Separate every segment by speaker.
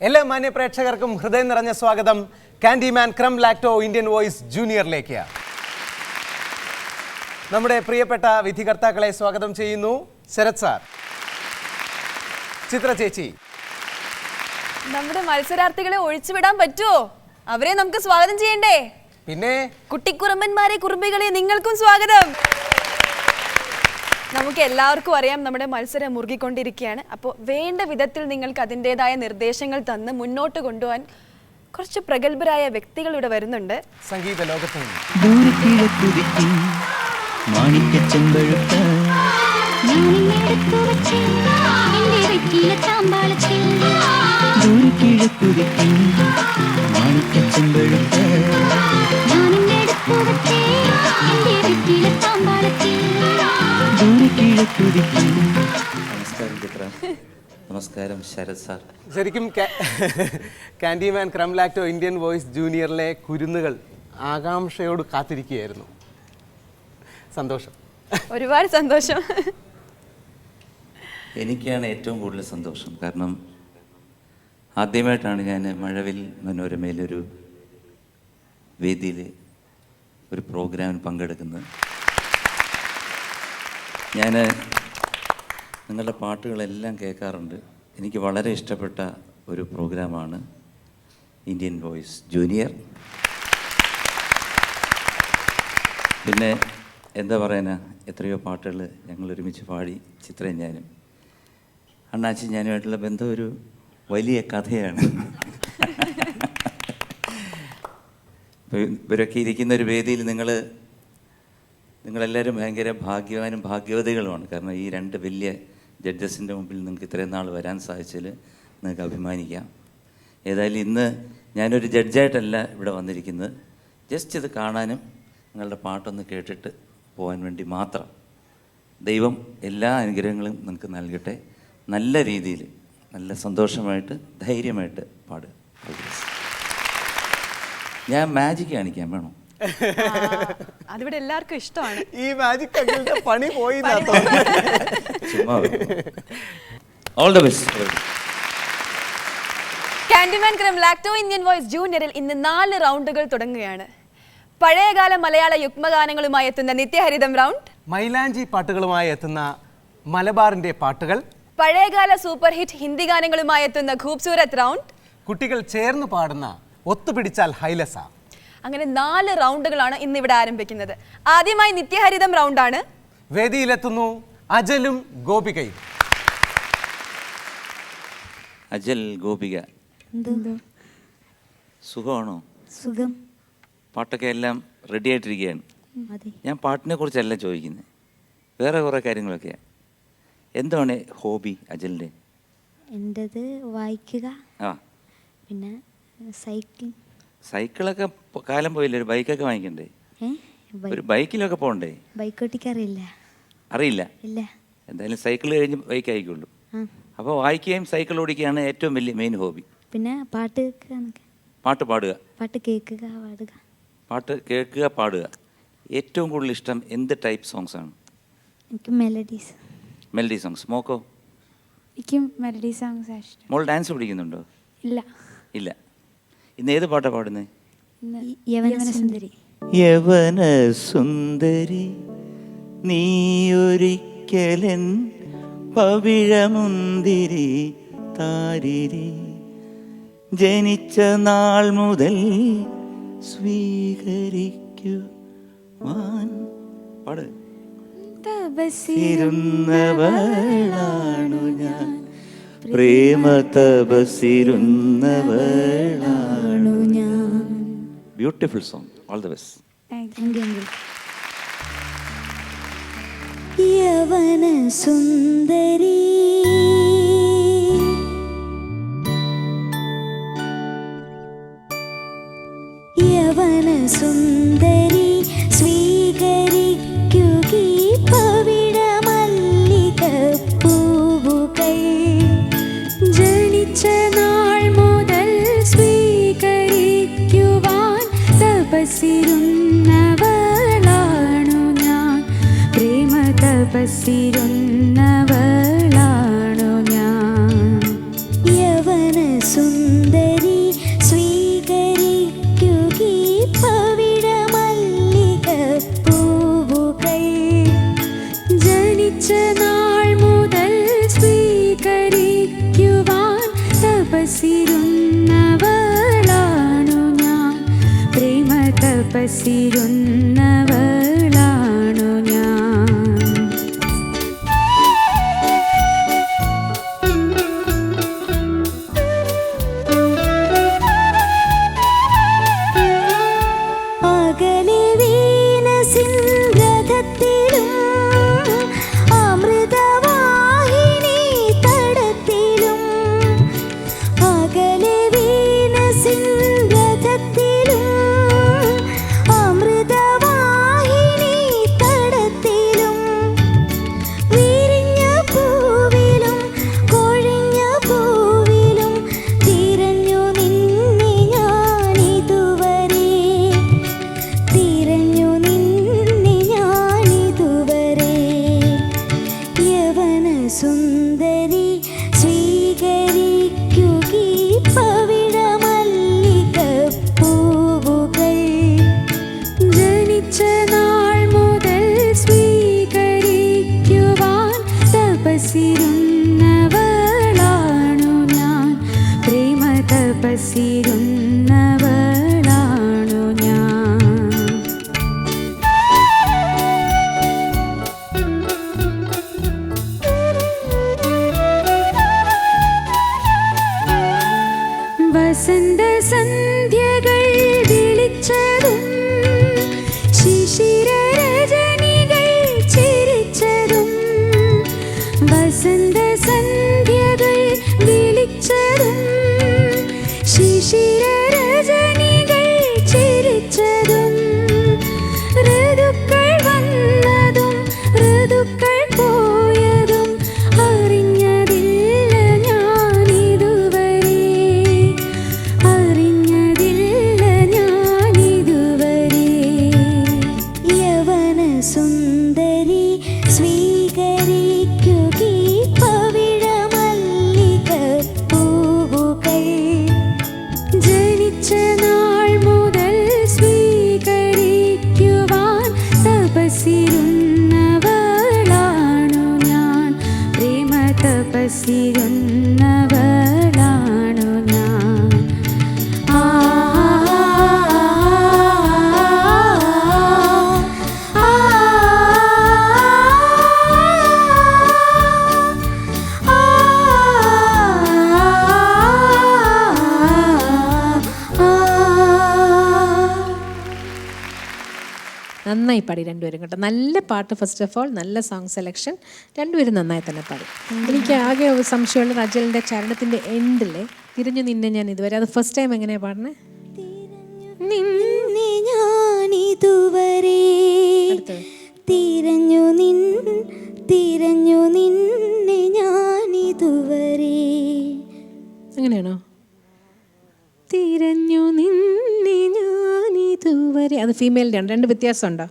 Speaker 1: എല്ലാ മാന്യ പ്രേക്ഷകർക്കും ഹൃദയം നിറഞ്ഞ സ്വാഗതം കാൻഡിമാൻ ക്രം ലാക്ടോ ഇന്ത്യൻ വോയിസ് ജൂനിയറിലേക്ക്. നമ്മുടെ പ്രിയപ്പെട്ട വിധികർത്താക്കളെ സ്വാഗതം ചെയ്യുന്നു. ശരത് സാർ, ചിത്ര ചേച്ചി.
Speaker 2: നമ്മുടെ മത്സരാർത്ഥികളെ ഒഴിച്ചുവിടാൻ പറ്റുമോ? അവരെ നമുക്ക് സ്വാഗതം ചെയ്യണ്ടേ?
Speaker 1: പിന്നെ
Speaker 2: കുട്ടിക്കുറുമ്പന്മാരെ, കുറുമ്പികളെ, നിങ്ങൾക്കും സ്വാഗതം. നമുക്ക് എല്ലാവർക്കും അറിയാം നമ്മുടെ മത്സരം മുറുകിക്കൊണ്ടിരിക്കുകയാണ്. അപ്പോൾ വേണ്ട വിധത്തിൽ നിങ്ങൾക്ക് അതിൻ്റെതായ നിർദ്ദേശങ്ങൾ തന്ന് മുന്നോട്ട് കൊണ്ടുപോകാൻ കുറച്ച് പ്രഗത്ഭരായ വ്യക്തികൾ ഇവിടെ വരുന്നുണ്ട്.
Speaker 1: സംഗീത ലോകത്ത്
Speaker 3: നമസ്കാരം ചിത്ര. നമസ്കാരം ശരത് സാർ.
Speaker 1: ശരിക്കും കാൻഡിമാൻ ക്രം ലാക്ടോ ഇന്ത്യൻ വോയിസ് ജൂനിയറിലെ കുരുന്നുകൾ ആകാംക്ഷയോട് കാത്തിരിക്കുകയായിരുന്നു. സന്തോഷം,
Speaker 2: ഒരുപാട് സന്തോഷം.
Speaker 3: എനിക്കാണ് ഏറ്റവും കൂടുതൽ സന്തോഷം. കാരണം ആദ്യമായിട്ടാണ് ഞാൻ മഴവിൽ മനോരമയിലൊരു വേദിയിൽ ഒരു പ്രോഗ്രാമിന് പങ്കെടുക്കുന്നത്. ഞാൻ നിങ്ങളുടെ പാട്ടുകളെല്ലാം കേൾക്കാറുണ്ട്. എനിക്ക് വളരെ ഇഷ്ടപ്പെട്ട ഒരു പ്രോഗ്രാമാണ് ഇന്ത്യൻ വോയിസ് ജൂനിയർ. പിന്നെ എന്താ പറയാനാ, എത്രയോ പാട്ടുകൾ ഞങ്ങൾ ഒരുമിച്ച് പാടി, ചിത്രയും ഞാനും. അണ്ണാച്ചി ഞാനുമായിട്ടുള്ള ബന്ധം ഒരു വലിയ കഥയാണ്. ഇവരൊക്കെ ഇരിക്കുന്ന ഒരു വേദിയിൽ നിങ്ങളെല്ലാവരും ഭയങ്കര ഭാഗ്യവാനും ഭാഗ്യവതികളുമാണ്. കാരണം ഈ രണ്ട് വലിയ ജഡ്ജസിൻ്റെ മുമ്പിൽ നിങ്ങൾക്ക് ഇത്രയും നാൾ വരാൻ സാധിച്ചതിൽ നിങ്ങൾക്ക് അഭിമാനിക്കാം. ഏതായാലും ഇന്ന് ഞാനൊരു ജഡ്ജായിട്ടല്ല ഇവിടെ വന്നിരിക്കുന്നത്, ജസ്റ്റ് ഇത് കാണാനും നിങ്ങളുടെ പാട്ടൊന്ന് കേട്ടിട്ട് പോകാൻ വേണ്ടി മാത്രം. ദൈവം എല്ലാ അനുഗ്രഹങ്ങളും നിങ്ങൾക്ക് നൽകട്ടെ. നല്ല രീതിയിൽ, നല്ല സന്തോഷമായിട്ട്, ധൈര്യമായിട്ട് പാടുക. ഞാൻ മാജിക് കാണിക്കാൻ വേണം.
Speaker 2: അതിവിടെ എല്ലാവർക്കും ഇഷ്ടമാണ്.
Speaker 1: ഈ മാജിക് പണി പോയി.
Speaker 3: All the best.
Speaker 2: Candyman Crum Lacto Indian Voice ജൂനിയറിൽ ഇന്ന് 4 റൗണ്ടുകൾ തുടങ്ങുകയാണ്. പഴയകാല മലയാള യുഗ്മഗാനങ്ങളുമായി എത്തുന്ന നിത്യഹരിതം റൗണ്ട്,
Speaker 1: മൈലാഞ്ചി പാട്ടുകളുമായി എത്തുന്ന മലബാറിന്റെ പാട്ടുകൾ,
Speaker 2: പഴയകാല സൂപ്പർ ഹിറ്റ് ഹിന്ദി ഗാനങ്ങളുമായി എത്തുന്ന ഖൂബ്സൂരത് റൗണ്ട്,
Speaker 1: കുട്ടികൾ ചേർന്ന് പാടുന്ന ഒത്തുപിടിച്ചാൽ ഹൈലസ.
Speaker 2: അങ്ങനെ 4 റൗണ്ടുകളാണ് ഇന്ന് ഇവിടെ ആരംഭിക്കുന്നത്. ആദ്യമായി നിത്യഹരിതം റൗണ്ടാണ്.
Speaker 1: വേദിയിലെത്തുന്നു അജലും ഗോപികയും.
Speaker 3: അജൽ, ഗോപിക, സുഖമാണോ?
Speaker 4: സുഖം.
Speaker 3: പാട്ടൊക്കെ എല്ലാം റെഡി ആയിട്ടിരിക്കുകയാണ്. ഞാൻ പാട്ടിനെ കുറിച്ചല്ല ചോദിക്കുന്നത്, വേറെ കുറേ കാര്യങ്ങളൊക്കെയാണ്. എന്താണ് ഹോബി അജലിൻ്റെ?
Speaker 4: എൻ്റെത് വായിക്കുക,
Speaker 3: ആ,
Speaker 4: പിന്നെ സൈക്ലിംഗ്.
Speaker 3: സൈക്കിളൊക്കെ കാലം പോയില്ലേ, ഒരു ബൈക്കൊക്കെ വാങ്ങിക്കണ്ടേ? ഒരു ബൈക്കിലൊക്കെ പോകണ്ടേ?
Speaker 4: ബൈക്ക് ഓട്ടിക്കാറില്ല.
Speaker 3: അറിയില്ല?
Speaker 4: ഇല്ല.
Speaker 3: എന്തായാലും സൈക്കിൾ കഴിഞ്ഞ് ബൈക്ക് ആയിക്കുള്ളൂ. അപ്പോൾ വായിക്കുകയും സൈക്കിൾ ഓടിക്കുകയാണ് ഏറ്റവും വലിയ മെയിൻ ഹോബി.
Speaker 4: പിന്നെ പാട്ട്
Speaker 3: പാട്ട് പാടുക,
Speaker 4: പാട്ട് കേൾക്കുക, പാടുക.
Speaker 3: പാട്ട് കേൾക്കുക, പാടുക. ഏറ്റവും കൂടുതൽ ഇഷ്ടം എന്ത് ടൈപ്പ് സോങ്സ് ആണ്?
Speaker 4: എനിക്ക് മെലഡീസ്.
Speaker 3: Melody songs. മോക്കോ?
Speaker 4: എനിക്കും മെലഡി സോങ്സ് ഇഷ്ടം.
Speaker 3: മോൾ ഡാൻസ് പഠിക്കുന്നുണ്ടോ?
Speaker 4: ഇല്ല.
Speaker 3: ഇല്ല. ഇന്ന് ഏത് പാട്ടാണ് പാടുന്നത്?
Speaker 4: യവനസുന്ദരി.
Speaker 3: യവനസുന്ദരി നീയൊരിക്കലൻ പവിഴമുന്തിരി താരിരി, ജനിച്ച നാൾ മുതൽ സ്വീകരിക്കുവാൻ പാട്. തപസ്സിരുന്നവളാണു ഞാൻ, പ്രേമ തപസ്സിരുന്നവളാണു ഞാൻ. Beautiful song. All the best.
Speaker 4: യവനസുന്ദരി യവനസുന്ദരി സ്വീകരിക്കുകീ പവിഴമല്ലികപ്പൂവുകൾ, ജനിച്ച നാൾ മുതൽ സ്വീകരിക്കുവാൻ തപസ്സിരുന്നവളാണു ഞാൻ, പ്രേമ തപസ്സിരുന്നവൾ. നാൾ മുതൽ സ്വീകരിക്കുവാൻ തപസ്സിരുന്നവളാണു ഞാൻ, പ്രേമ തപസ്സിരുന്നവളാണു ഞാൻ. അകലെ വീനസിൻ രഥത്തിലും അമൃതവാഹിനി തടത്തിലും, അകലെ വീനസിൻ രഥത്തിലും അമൃതവാഹിനി തടത്തിലും, വിരിഞ്ഞ പൂവിലും കൊഴിഞ്ഞ പൂവിലും തിരഞ്ഞു നിന്നെ ഞാനിതുവരെ, തിരഞ്ഞു നിന്നെ ഞാനിതുവരെ. യവന സുന്ദരി സ്വീകരിക്കുകീ പവിഴമല്ലികപ്പൂവുകൾ, ജനിച്ച നാൾ മുതൽ സ്വീകരിക്കുവാൻ തപസ്സിരുന്നവളാണു ഞാൻ, പ്രേമ തപസ്സിരുന്നവളാണു ഞാൻ. വസന്ത സന്ധ്യകൾ വിളിച്ചതും ശിശിര രജനികൾ ചിരിച്ചതും, വസന്ത സന്ധ്യകൾ വിളിച്ചതും ശിശിര രജനികൾ ചിരിച്ചതും, ഋതുക്കൾ വന്നതും ഋതുക്കൾ പോയതും അറിഞ്ഞതില്ല ഞാനിതുവരെ, അറിഞ്ഞതില്ല ഞാനിതുവരെ. യവന സുന്ദരി സ്വീകരിക്കുകീ പവിഴമല്ലികപ്പൂവുകൾ, ജനിച്ച നാൾ മുതൽ സ്വീകരിക്കുവാൻ തപസ്സിരുന്നവളാണു ഞാൻ, പ്രേമ തപസ്സിരുന്നവളാണു ഞാൻ. ആ
Speaker 5: നന്നായി പാടി രണ്ടുപേരും കേട്ടോ. നല്ല പാട്ട്. ഫസ്റ്റ് ഓഫ് ഓൾ നല്ല സോങ് സെലക്ഷൻ. രണ്ടുപേരും നന്നായി തന്നെ പാടി. എനിക്ക് ആകെ ഒരു സംശയമുള്ളത് അജലിൻ്റെ ചരണത്തിൻ്റെ എൻഡിലെ തിരിഞ്ഞു നിന്നെ ഞാൻ ഇതുവരെ, അത് ഫസ്റ്റ് ടൈം എങ്ങനെയാണ് പാടുന്നത്?
Speaker 4: നിന്നെ ഞാനിതുവരെ, തിരഞ്ഞു നിന്നെ ഞാനിതുവരെ.
Speaker 5: അങ്ങനെയാണോ? തിരഞ്ഞു നിന്നെ ഞാനിതുവരെ. അത് ഫീമെയിലിൻ്റെ ആണ്. രണ്ട് വ്യത്യാസമുണ്ടോ?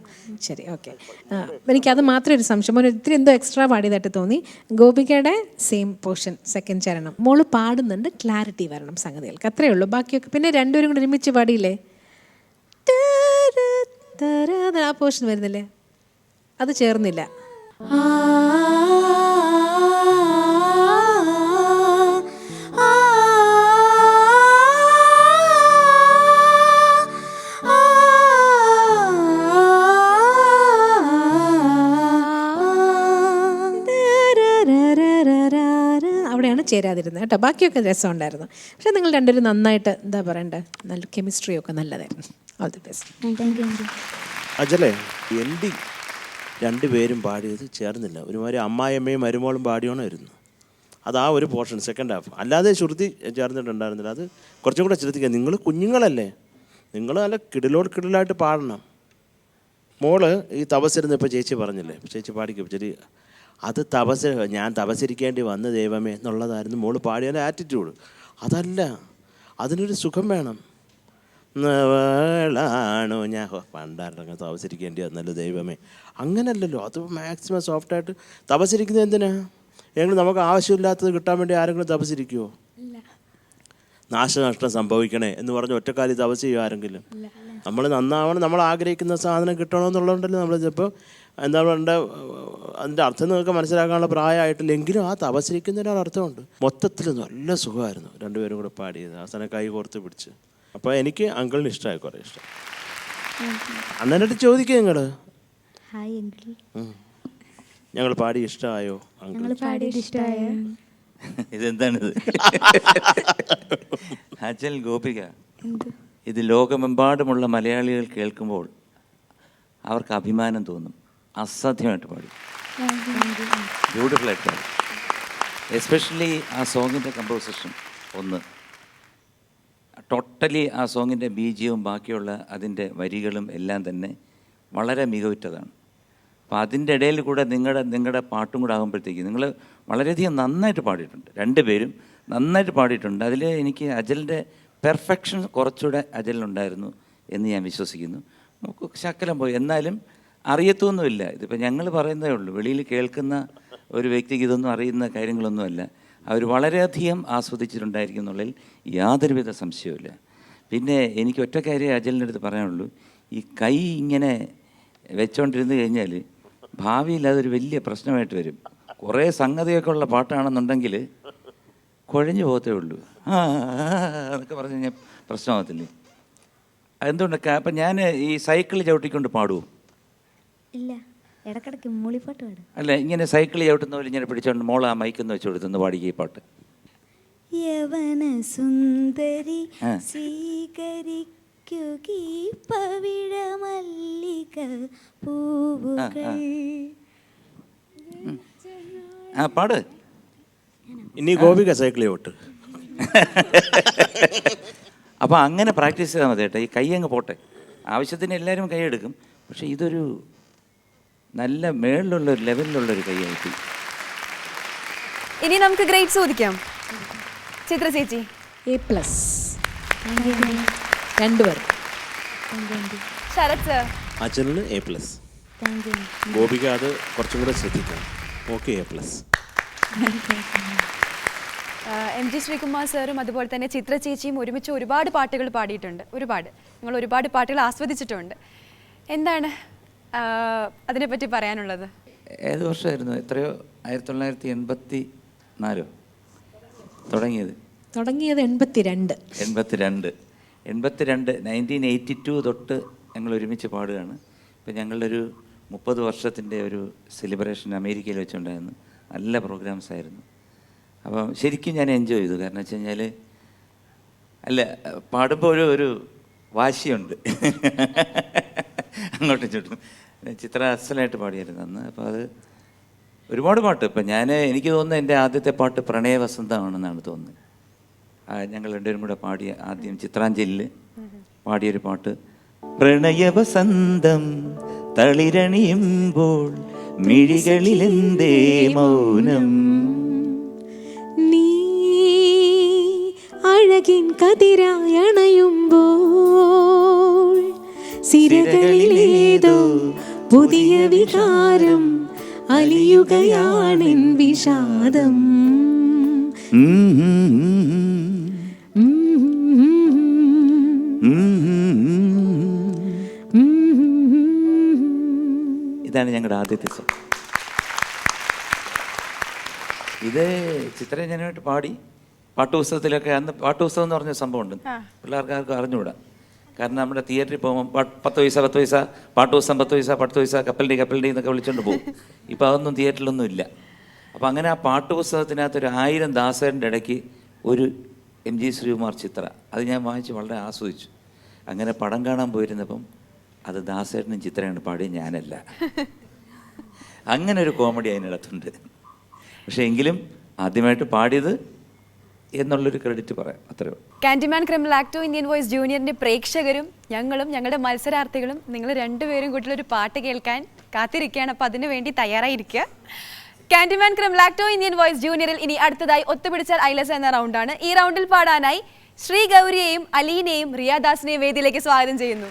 Speaker 5: ശരി, ഓക്കെ. എനിക്കത് മാത്രമേ ഒരു സംശയം. മോന് ഇത്തിരി എന്തോ എക്സ്ട്രാ പാടിയതായിട്ട് തോന്നി. ഗോപികയുടെ സെയിം പോർഷൻ സെക്കൻഡ് ചരണം. മോള് പാടുന്നുണ്ട്, ക്ലാരിറ്റി വരണം സംഗതികൾക്ക്, അത്രയേ ഉള്ളൂ. ബാക്കിയൊക്കെ പിന്നെ രണ്ടുപേരും കൂടെ ഒരുമിച്ച് പാടിയില്ലേ? ആ പോർഷൻ വരുന്നില്ലേ? അത് ചേർന്നില്ല. അവിടെയാണ് ചേരാതിരുന്നത് കേട്ടോ. ബാക്കിയൊക്കെ രസമുണ്ടായിരുന്നു. പക്ഷെ നിങ്ങൾ രണ്ടുപേരും നന്നായിട്ട് എന്താ പറയണ്ടേ, നല്ല കെമിസ്ട്രിയൊക്കെ നല്ലതായിരുന്നു. All the best.
Speaker 6: അജലേ, എൻഡിങ് രണ്ടുപേരും പാടിയത് ചേർന്നില്ല. ഒരുമാതിരി അമ്മായിയമ്മയും മരുമോളും പാടിയോണായിരുന്നു. അത് ആ ഒരു പോർഷൻ സെക്കൻഡ് ഹാഫ്. അല്ലാതെ ശ്രുതി ചേർന്നിട്ടുണ്ടായിരുന്നില്ല. അത് കുറച്ചും കൂടെ ശ്രദ്ധിക്കുക. നിങ്ങൾ കുഞ്ഞുങ്ങളല്ലേ, നിങ്ങൾ നല്ല കിടിലായിട്ട് പാടണം. മോള് ഈ തപസ്സിരുന്ന് ഇപ്പോൾ ചേച്ചി പറഞ്ഞില്ലേ, ചേച്ചി പാടിക്കും ശരി. അത് ഞാൻ തപസ്സിരിക്കേണ്ടി വന്ന ദൈവമേ എന്നുള്ളതായിരുന്നു മോള് പാടിയതിൻ്റെ ആറ്റിറ്റ്യൂഡ്. അതല്ല, അതിനൊരു സുഖം വേണം. ാണോ ഞാൻ പണ്ടാരങ്ങ് തപസ്സിരിക്കേണ്ടി വന്നല്ലോ ദൈവമേ, അങ്ങനല്ലല്ലോ. അത് മാക്സിമം സോഫ്റ്റായിട്ട് തപസ്സിരിക്കുന്നത് എന്തിനാ? എങ്കിലും നമുക്ക് ആവശ്യമില്ലാത്തത് കിട്ടാൻ വേണ്ടി ആരെങ്കിലും തപസ്സിരിക്കുമോ? നാശനഷ്ടം സംഭവിക്കണേ എന്ന് പറഞ്ഞ് ഒറ്റക്കാലി തപസ് ചെയ്യും ആരെങ്കിലും? നമ്മൾ നന്നാവണം, നമ്മൾ ആഗ്രഹിക്കുന്ന സാധനം കിട്ടണമെന്നുള്ളതുകൊണ്ടല്ലേ നമ്മൾ ചിലപ്പോൾ എന്താ പറയണ്ട, അതിൻ്റെ അർത്ഥം നിങ്ങൾക്ക് മനസ്സിലാക്കാനുള്ള പ്രായമായിട്ടില്ല, എങ്കിലും ആ തപസ്സിരിക്കുന്നതിനൊരർത്ഥമുണ്ട്. മൊത്തത്തിൽ നല്ല സുഖമായിരുന്നു രണ്ടുപേരും കൂടെ പാടിയത്, അവസാനം കൈ കോർത്ത് പിടിച്ച്. അപ്പോൾ എനിക്ക് അങ്കിളിന് ഇഷ്ടമായി, കുറേ ഇഷ്ടം. അണ്ണനോട് ചോദിക്കുക നിങ്ങൾ,
Speaker 4: ഹായ് അങ്കിൾ,
Speaker 6: ഞങ്ങൾ പാടി ഇഷ്ടമായോ അങ്കിൾ?
Speaker 4: ഞങ്ങൾ പാടിയത് ഇഷ്ടമായോ?
Speaker 3: ഇതെന്താണിത്? അജൽ, ഗോപിക, ഇത് ലോകമെമ്പാടുമുള്ള മലയാളികൾ കേൾക്കുമ്പോൾ അവർക്ക് അഭിമാനം തോന്നും. അസാധ്യമായിട്ട് പാടി, ബ്യൂട്ടിഫുള്ളായിട്ട് പാടി. എസ്പെഷ്യലി ആ സോങ്ങിൻ്റെ കമ്പോസിഷൻ ഒന്ന് ടോട്ടലി, ആ സോങ്ങിൻ്റെ ബീജിയവും ബാക്കിയുള്ള അതിൻ്റെ വരികളും എല്ലാം തന്നെ വളരെ മികവുറ്റതാണ്. അപ്പോൾ അതിൻ്റെ ഇടയിൽ കൂടെ നിങ്ങളുടെ പാട്ടും കൂടെ ആകുമ്പോഴത്തേക്ക് നിങ്ങൾ വളരെയധികം നന്നായിട്ട് പാടിയിട്ടുണ്ട്, രണ്ടുപേരും നന്നായിട്ട് പാടിയിട്ടുണ്ട്. അതിൽ എനിക്ക് അജലിൻ്റെ പെർഫെക്ഷൻ കുറച്ചുകൂടെ അജലിനുണ്ടായിരുന്നു എന്ന് ഞാൻ വിശ്വസിക്കുന്നു. നമുക്ക് ശക്കലം പോയി, എന്നാലും അറിയത്തൊന്നുമില്ല. ഇതിപ്പോൾ ഞങ്ങൾ പറയുന്നതേ ഉള്ളൂ, വെളിയിൽ കേൾക്കുന്ന ഒരു വ്യക്തിക്ക് ഇതൊന്നും അറിയുന്ന കാര്യങ്ങളൊന്നുമല്ല. അവർ വളരെയധികം ആസ്വദിച്ചിട്ടുണ്ടായിരിക്കും എന്നുള്ളതിൽ യാതൊരുവിധ സംശയവുമില്ല. പിന്നെ എനിക്ക് ഒറ്റ കാര്യം അജലിൻ്റെ അടുത്ത് പറയാനുള്ളൂ, ഈ കൈ ഇങ്ങനെ വെച്ചോണ്ടിരുന്ന് കഴിഞ്ഞാൽ ഭാവിയിൽ അതൊരു വലിയ പ്രശ്നമായിട്ട് വരും. കുറേ സംഗതിയൊക്കെ ഉള്ള പാട്ടാണെന്നുണ്ടെങ്കിൽ കുഴഞ്ഞു പോകത്തേ ഉള്ളൂ. എന്നൊക്കെ പറഞ്ഞു കഴിഞ്ഞാൽ പ്രശ്നമാകത്തില്ലേ? എന്തുകൊണ്ടൊക്കെ അപ്പം ഞാൻ ഈ സൈക്കിൾ ചവിട്ടിക്കൊണ്ട് പാടുമോ?
Speaker 4: ഇല്ല, ഇടക്കിടക്ക് മൂളിപ്പാട്ട് പാടും.
Speaker 3: അല്ല, ഇങ്ങനെ സൈക്കിൾ ചവിട്ടുന്ന പോലെ ഇങ്ങനെ പിടിച്ചോണ്ട് മോളെ ആ മൈക്കെന്ന് വെച്ച് കൊടുത്തൊന്ന് പാടിക്കുക ഈ പാട്ട്.
Speaker 4: യവന സുന്ദരി സ്വീകരിക്കുകീ പവിഴ മല്ലിക പൂവുകൾ.
Speaker 3: ആ പാട്.
Speaker 6: ഇനി ഗോപിക സൈക്കിൾ ചവിട്ട്.
Speaker 3: അപ്പോൾ അങ്ങനെ പ്രാക്ടീസ് ചെയ്താൽ മതി കേട്ടോ. ഈ കൈ അങ്ങ് പോട്ടെ, ആവശ്യത്തിന് എല്ലാവരും കൈ എടുക്കും, പക്ഷേ ഇതൊരു നല്ല മേളിലുള്ളൊരു ലെവലിലുള്ളൊരു കൈയായിട്ട്.
Speaker 2: ഇനി നമുക്ക് ഗ്രേഡ് ചോദിക്കാം. ചിത്ര ചേച്ചി
Speaker 5: A+. രണ്ടുപേർ.
Speaker 2: ശരത് സർ
Speaker 6: അച്ഛന് A+. ഗോപിക അത് കുറച്ചും കൂടെ ശ്രദ്ധിക്കണം. Okay, A+.
Speaker 2: MG ശ്രീകുമാർ സാറും അതുപോലെ തന്നെ ചിത്ര ചേച്ചിയും ഒരുമിച്ച് ഒരുപാട് പാട്ടുകൾ പാടിയിട്ടുണ്ട്. നിങ്ങൾ ഒരുപാട് പാട്ടുകൾ ആസ്വദിച്ചിട്ടുണ്ട്. എന്താണ് അതിനെപ്പറ്റി പറയാനുള്ളത്?
Speaker 3: ഏത് വർഷമായിരുന്നു? എത്രയോ 1984 തുടങ്ങിയത്
Speaker 5: 82.
Speaker 3: 1982 തൊട്ട് ഞങ്ങൾ ഒരുമിച്ച് പാടുകയാണ്. ഇപ്പം ഞങ്ങളുടെ ഒരു 30 വർഷത്തിൻ്റെ ഒരു സെലിബ്രേഷൻ അമേരിക്കയിൽ വെച്ചുണ്ടായിരുന്നു. നല്ല പ്രോഗ്രാംസ് ആയിരുന്നു. അപ്പം ശരിക്കും ഞാൻ എൻജോയ് ചെയ്തു. കാരണം വെച്ച് കഴിഞ്ഞാൽ അല്ല, പാടുമ്പോൾ ഒരു വാശിയുണ്ട് അങ്ങോട്ടും ഇങ്ങോട്ടും. ചിത്ര അസലായിട്ട് പാടിയായിരുന്നു അന്ന്. അപ്പോൾ അത് ഒരുപാട് പാട്ട് ഇപ്പം എനിക്ക് തോന്നുന്നത് എൻ്റെ ആദ്യത്തെ പാട്ട് പ്രണയവസന്തമാണെന്നാണ് തോന്നുന്നത്. ഞങ്ങൾ രണ്ടുപേരും കൂടെ പാടിയ ആദ്യം ചിത്രാഞ്ജലിയിൽ പാടിയൊരു പാട്ട്, പ്രണയവസന്തം തളിരണിയുമ്പോൾ മിഴികളിലെന്തേ മൗനം,
Speaker 4: നീ അഴകിൻ കതിരായണയുമ്പോൾ സിരകളിലേതോ പുതിയ വികാരം അലിയുകയാണെൻ വിഷാദം.
Speaker 3: ഇതാണ് ഞങ്ങളുടെ ആദ്യത്തെ സോങ്. ഇത് ചിത്രരഞ്ജനമായിട്ട് പാടി പാട്ടുപുസ്തകത്തിലൊക്കെ. അന്ന് പാട്ടുപുസ്തകം എന്ന് പറഞ്ഞ സംഭവമുണ്ട്, പിള്ളേർക്കാർക്കും അറിഞ്ഞുകൂടാ. കാരണം നമ്മുടെ തിയേറ്ററിൽ പോകുമ്പോൾ 10 പൈസ പാട്ടുപുസ്തകം 10 പൈസ കപ്പലണ്ടി എന്നൊക്കെ വിളിച്ചുകൊണ്ട് പോകും. ഇപ്പം അതൊന്നും തിയേറ്ററിലൊന്നും ഇല്ല. അപ്പം അങ്ങനെ ആ പാട്ടുപുസ്തകത്തിനകത്ത് 1000 ദാസേൻ്റെ ഇടയ്ക്ക് ഒരു MG ശ്രീകുമാർ ചിത്ര, അത് ഞാൻ വാങ്ങിച്ച് വളരെ ആസ്വദിച്ചു. അങ്ങനെ പടം കാണാൻ പോയിരുന്നപ്പം അത് ദാസേട്ടനും ചിത്രയാണ് പാടി, ഞാനല്ല. അങ്ങനെ ഒരു കോമഡി അതിനകത്തുണ്ട്. പക്ഷേ എങ്കിലും ആദ്യമായിട്ട് പാടിയത് എന്നുള്ളൊരു ക്രെഡിറ്റ് പറയാം, അത്രയോ.
Speaker 2: കാൻഡിമാൻ ക്രിമിനൽ ആക്ടോ ഇന്ത്യൻ വോയിസ് ജൂനിയറിന്റെ പ്രേക്ഷകരും ഞങ്ങളും ഞങ്ങളുടെ മത്സരാർത്ഥികളും നിങ്ങൾ രണ്ടുപേരും കൂട്ടിൽ ഒരു പാട്ട് കേൾക്കാൻ കാത്തിരിക്കുകയാണ്. അപ്പോൾ അതിനു വേണ്ടി തയ്യാറായിരിക്കുക. കാൻഡിമാൻ ക്രിമിനൽ ആക്ടോ ഇന്ത്യൻ വോയിസ് ജൂനിയറിൽ ഇനി അടുത്തതായി ഒത്തുപിടിച്ചാൽ ഐലസ് എന്ന റൗണ്ടാണ്. ഈ റൗണ്ടിൽ പാടാനായി ശ്രീ ഗൗരിയെയും അലീനെയും റിയാദാസിനെയും വേദിയിലേക്ക് സ്വാഗതം ചെയ്യുന്നു.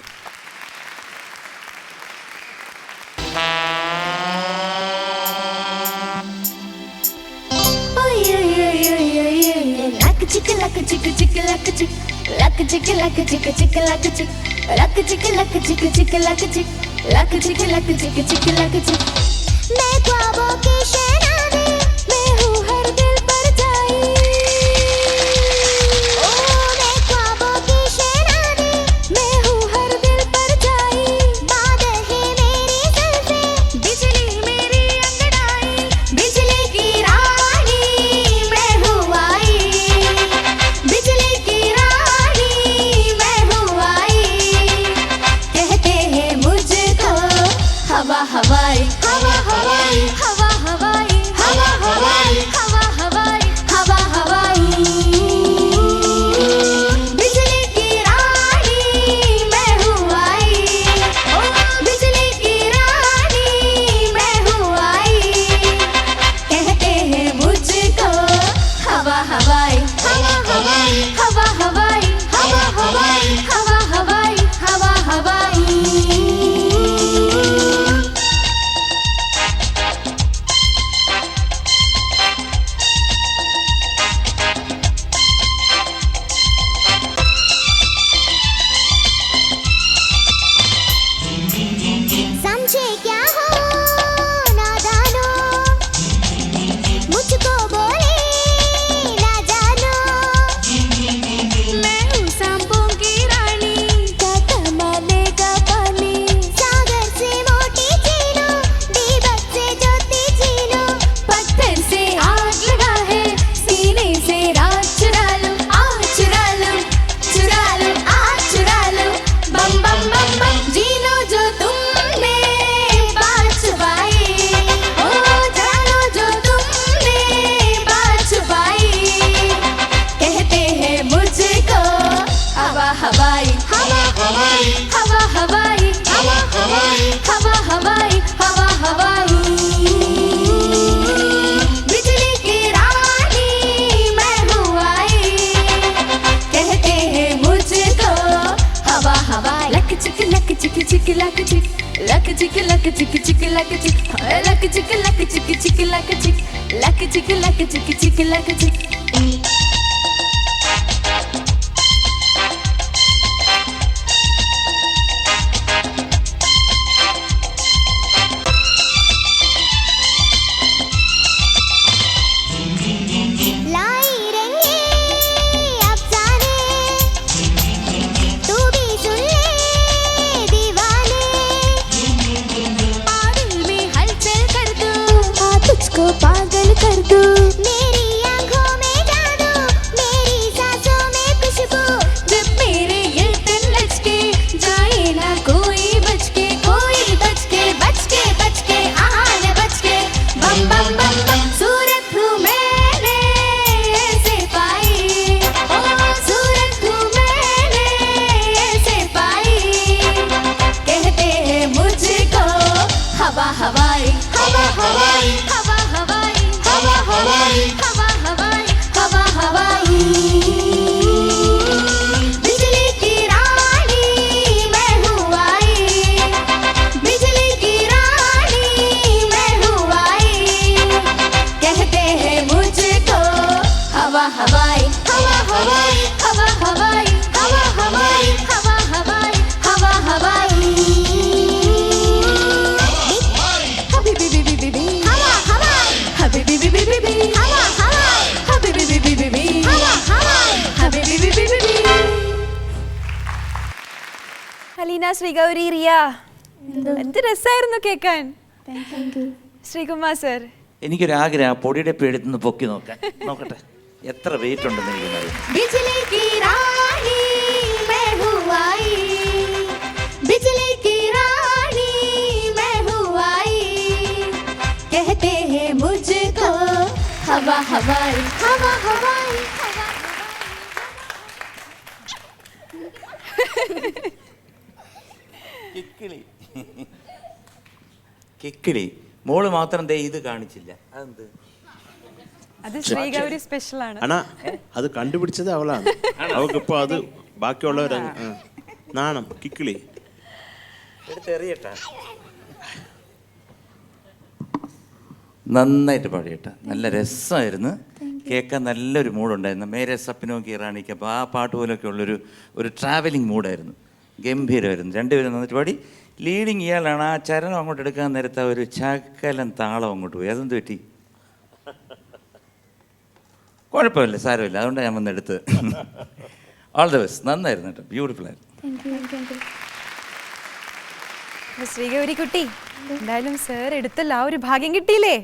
Speaker 4: Chicken
Speaker 7: लक चिक चिक लक चिक लक चिक लक चिक चिक लक चिक लक चिक लक चिक चिक लक चिक लक चिक लक चिक चिक लक चिक मैं ख्वाबों की शहनाई मैं हूँ हर दिल पर जाई ओ मैं ख्वाबों की शहनाई मैं हूँ हर दिल पर जाई बादल है मेरी जुल्फे बिजली मेरी अंगड़ाई बिजली की रानी मैं हूँ आई बिजली की रानी मैं हूँ आई कहते हैं मुझको हवा हवाई हवा हवाई हवा हवाई हवा हवाई हवा हवाई हवा हवाई बिजली की रानी मैं हूँ आई ओ बिजली की रानी मैं हूँ आई कहते हैं मुझको हवा हवाई हवा हवाई हवा हवाई हवा हवाई हवा हवाई हवा हवाई समझे क्या हो नादानो मुझको बोले ना जानो मैं हूँ सांपों की रानी क्या कमाने का पानी सागर से मोटी झीलों दीपक से ज्योति झीलों पत्थर से आग लगा है सीने से रात चुरा लो आज चुरा लो चुरा लो आज चुरा लो बम बम बम बम जीलो जो तुमने बात छुपाई ओ जानो जो तुमने बात छुपाई कहते हैं मुझको हवा हवाई हवा हवाई हवा हवाई हवा हवाई हवा हवाई हवा हवाई बिजली की रानी मैं हूँ आई कहते हैं मुझको हवा हवाई लक चिक चिक लक चिक लक चिक लक चिक चिक लक चिक लक चिक लक चिक चिक लक चिक लक चिक लक चिक चिक लक चिक लाई रंगे अफसाने तू भी सुन ले दीवाने पागल में हलचल कर दूं हाँ तुझको पागल कर दूं मेरी आंखों में जादू मेरी सांसों में खुशबू जब मेरे ये तन लचके जाए ना कोई बच के आहा न बच के बम बम बम बम सूरत हूँ मैंने ऐसे पाई ओ सूरत हूँ मैंने ऐसे पाई कहते हैं मुझको हवा हवाई हवा हवाई हवा हवाई हवा हवाई हवा हवाई हवा हवाई बिजली की रानी मैं हूँ आई बिजली की रानी मैं हूँ आई कहते हैं मुझको हवा हवाई हवा हवाई हवा हवाई हवा हवाई हवा हवाई हवा हवाई हबीबी बीबी बीबी हवा हवाई हबीबी बीबी बीबी हवा हवाई हबीबी बीबी बीबी हवा हवाई हबीबी बीबी बीबी
Speaker 2: അലീന, ശ്രീഗൗരി, റിയ, എന്ത് രസമായിരുന്നു കേൾക്കാൻ. ശ്രീകുമാർ സർ,
Speaker 3: എനിക്കൊരാഗ്രഹം പൊടിയുടെ പേടുത്തുനിന്ന് പൊക്കി നോക്കട്ടെ എത്ര വെയിറ്റ് ഉണ്ടെന്ന് എനിക്കറിയാം.
Speaker 7: बिजली की रानी मैं हूँ आई बिजली की रानी मैं हूँ आई कहते हैं मुझको हवा हवाई हवा हवाई
Speaker 3: കിക്കിളി മോള് മാത്രം ദേ ഇത് കാണിച്ചില്ല. അതെന്ത്?
Speaker 2: അത് ശ്രീഗൗരി സ്പെഷ്യൽ ആണ്.
Speaker 6: അണാ അത് കണ്ടുപിടിച്ചത് അവളാണ്. അവൾക്കിപ്പോ അത് ബാക്കിയുള്ളവരാ നാണം കിക്കിളി
Speaker 3: എടുത്തെറിയട്ടാ. നന്നായിട്ട് പാടിയേട്ടാ, നല്ല രസമായിരുന്നു. കേൾക്കാൻ നല്ലൊരു മൂഡുണ്ടായിരുന്നു. മേരെ സപ്നോ കി റാണിക്ക്. അപ്പോൾ ആ പാട്ട് പോലൊക്കെ ഒരു ട്രാവലിംഗ് മൂഡായിരുന്നു. ഗംഭീരമായിരുന്നു. രണ്ടുപേരും നന്നിട്ട് പാടി. ലീഡിങ് ഇയാളാണ്. ആ ചരണം അങ്ങോട്ട് എടുക്കാൻ നേരത്തെ ഒരു ചക്കലം താളം അങ്ങോട്ട് പോയി. അതെന്ത് പറ്റി? കുഴപ്പമില്ല, സാരമില്ല, അതുകൊണ്ടാണ് ഞാൻ വന്നെടുത്ത്. All the best. നന്നായിരുന്നു കേട്ടോ, ബ്യൂട്ടിഫുൾ ആയിരുന്നു.
Speaker 2: ശ്രീഗൗരി കുട്ടി, എന്തായാലും സാർ എടുത്തല്ല, ആ ഒരു ഭാഗ്യം കിട്ടിയില്ലേ?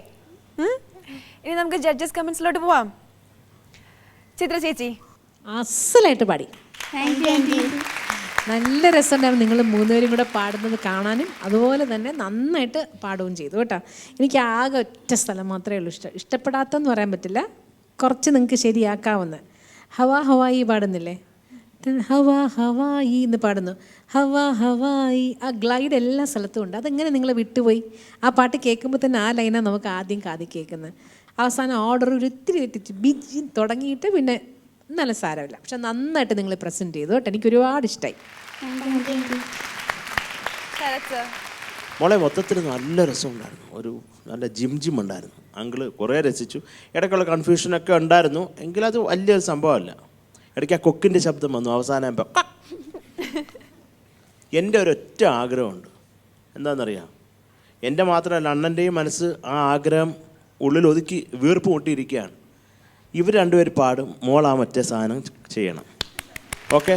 Speaker 2: ഇനി നമുക്ക് ജഡ്ജസ് കമന്റ്സിലോട്ട് പോവാം. ചിത്ര ചേച്ചി
Speaker 5: അസലായിട്ട് പാടി. നല്ല രസമുണ്ടായിരുന്നു നിങ്ങൾ മൂന്നുപേരും കൂടെ പാടുന്നത് കാണാനും, അതുപോലെ തന്നെ നന്നായിട്ട് പാടുകയും ചെയ്തു കേട്ടോ. എനിക്ക് ആകെ ഒറ്റ സ്ഥലം മാത്രമേ ഉള്ളൂ ഇഷ്ടപ്പെടാത്തെന്ന് പറയാൻ പറ്റില്ല, കുറച്ച് നിങ്ങൾക്ക് ശരിയാക്കാവുന്ന. ഹവാ ഹവായി പാടുന്നില്ലേ? ഹവാ ഹവായി എന്ന് പാടുന്നു. ഹവാ ഹവായി ആ ഗ്ലൈഡ് എല്ലാ സ്ഥലത്തും ഉണ്ട്. അതെങ്ങനെ നിങ്ങൾ വിട്ടുപോയി? ആ പാട്ട് കേൾക്കുമ്പോൾ തന്നെ ആ ലൈനാണ് നമുക്ക് ആദ്യം കാതി കേൾക്കുന്നത്. അവസാനം ഓർഡർ ഒരു ഇത്തിരി തെറ്റിച്ച് ബിജി തുടങ്ങിയിട്ട് പിന്നെ നല്ല സാരമില്ല. പക്ഷെ നന്നായിട്ട് നിങ്ങൾ പ്രസൻറ്റ് ചെയ്തു കേട്ടോ, എനിക്ക് ഒരുപാട് ഇഷ്ടമായി.
Speaker 6: മോളെ മൊത്തത്തിൽ നല്ല രസമുണ്ടായിരുന്നു. ഒരു നല്ല ജിം ഉണ്ടായിരുന്നു. അങ്കിള് കുറേ രസിച്ചു. ഇടയ്ക്കുള്ള കൺഫ്യൂഷനൊക്കെ ഉണ്ടായിരുന്നു, എങ്കിലും അത് വലിയൊരു സംഭവമല്ല. ഇടയ്ക്ക് ആ കൊക്കിൻ്റെ ശബ്ദം വന്നു അവസാനം. എൻ്റെ ഒരൊറ്റ ആഗ്രഹമുണ്ട്, എന്താണെന്നറിയാം? എൻ്റെ മാത്രമല്ല, അണ്ണൻ്റെയും മനസ്സ് ആ ആഗ്രഹം ഉള്ളിൽ ഒതുക്കി വീർപ്പ് മുട്ടിയിരിക്കുകയാണ്. ഇവർ രണ്ടുപേരും പാടും, മോൾ ആ മറ്റേ സാധനം ചെയ്യണം. ഓക്കെ?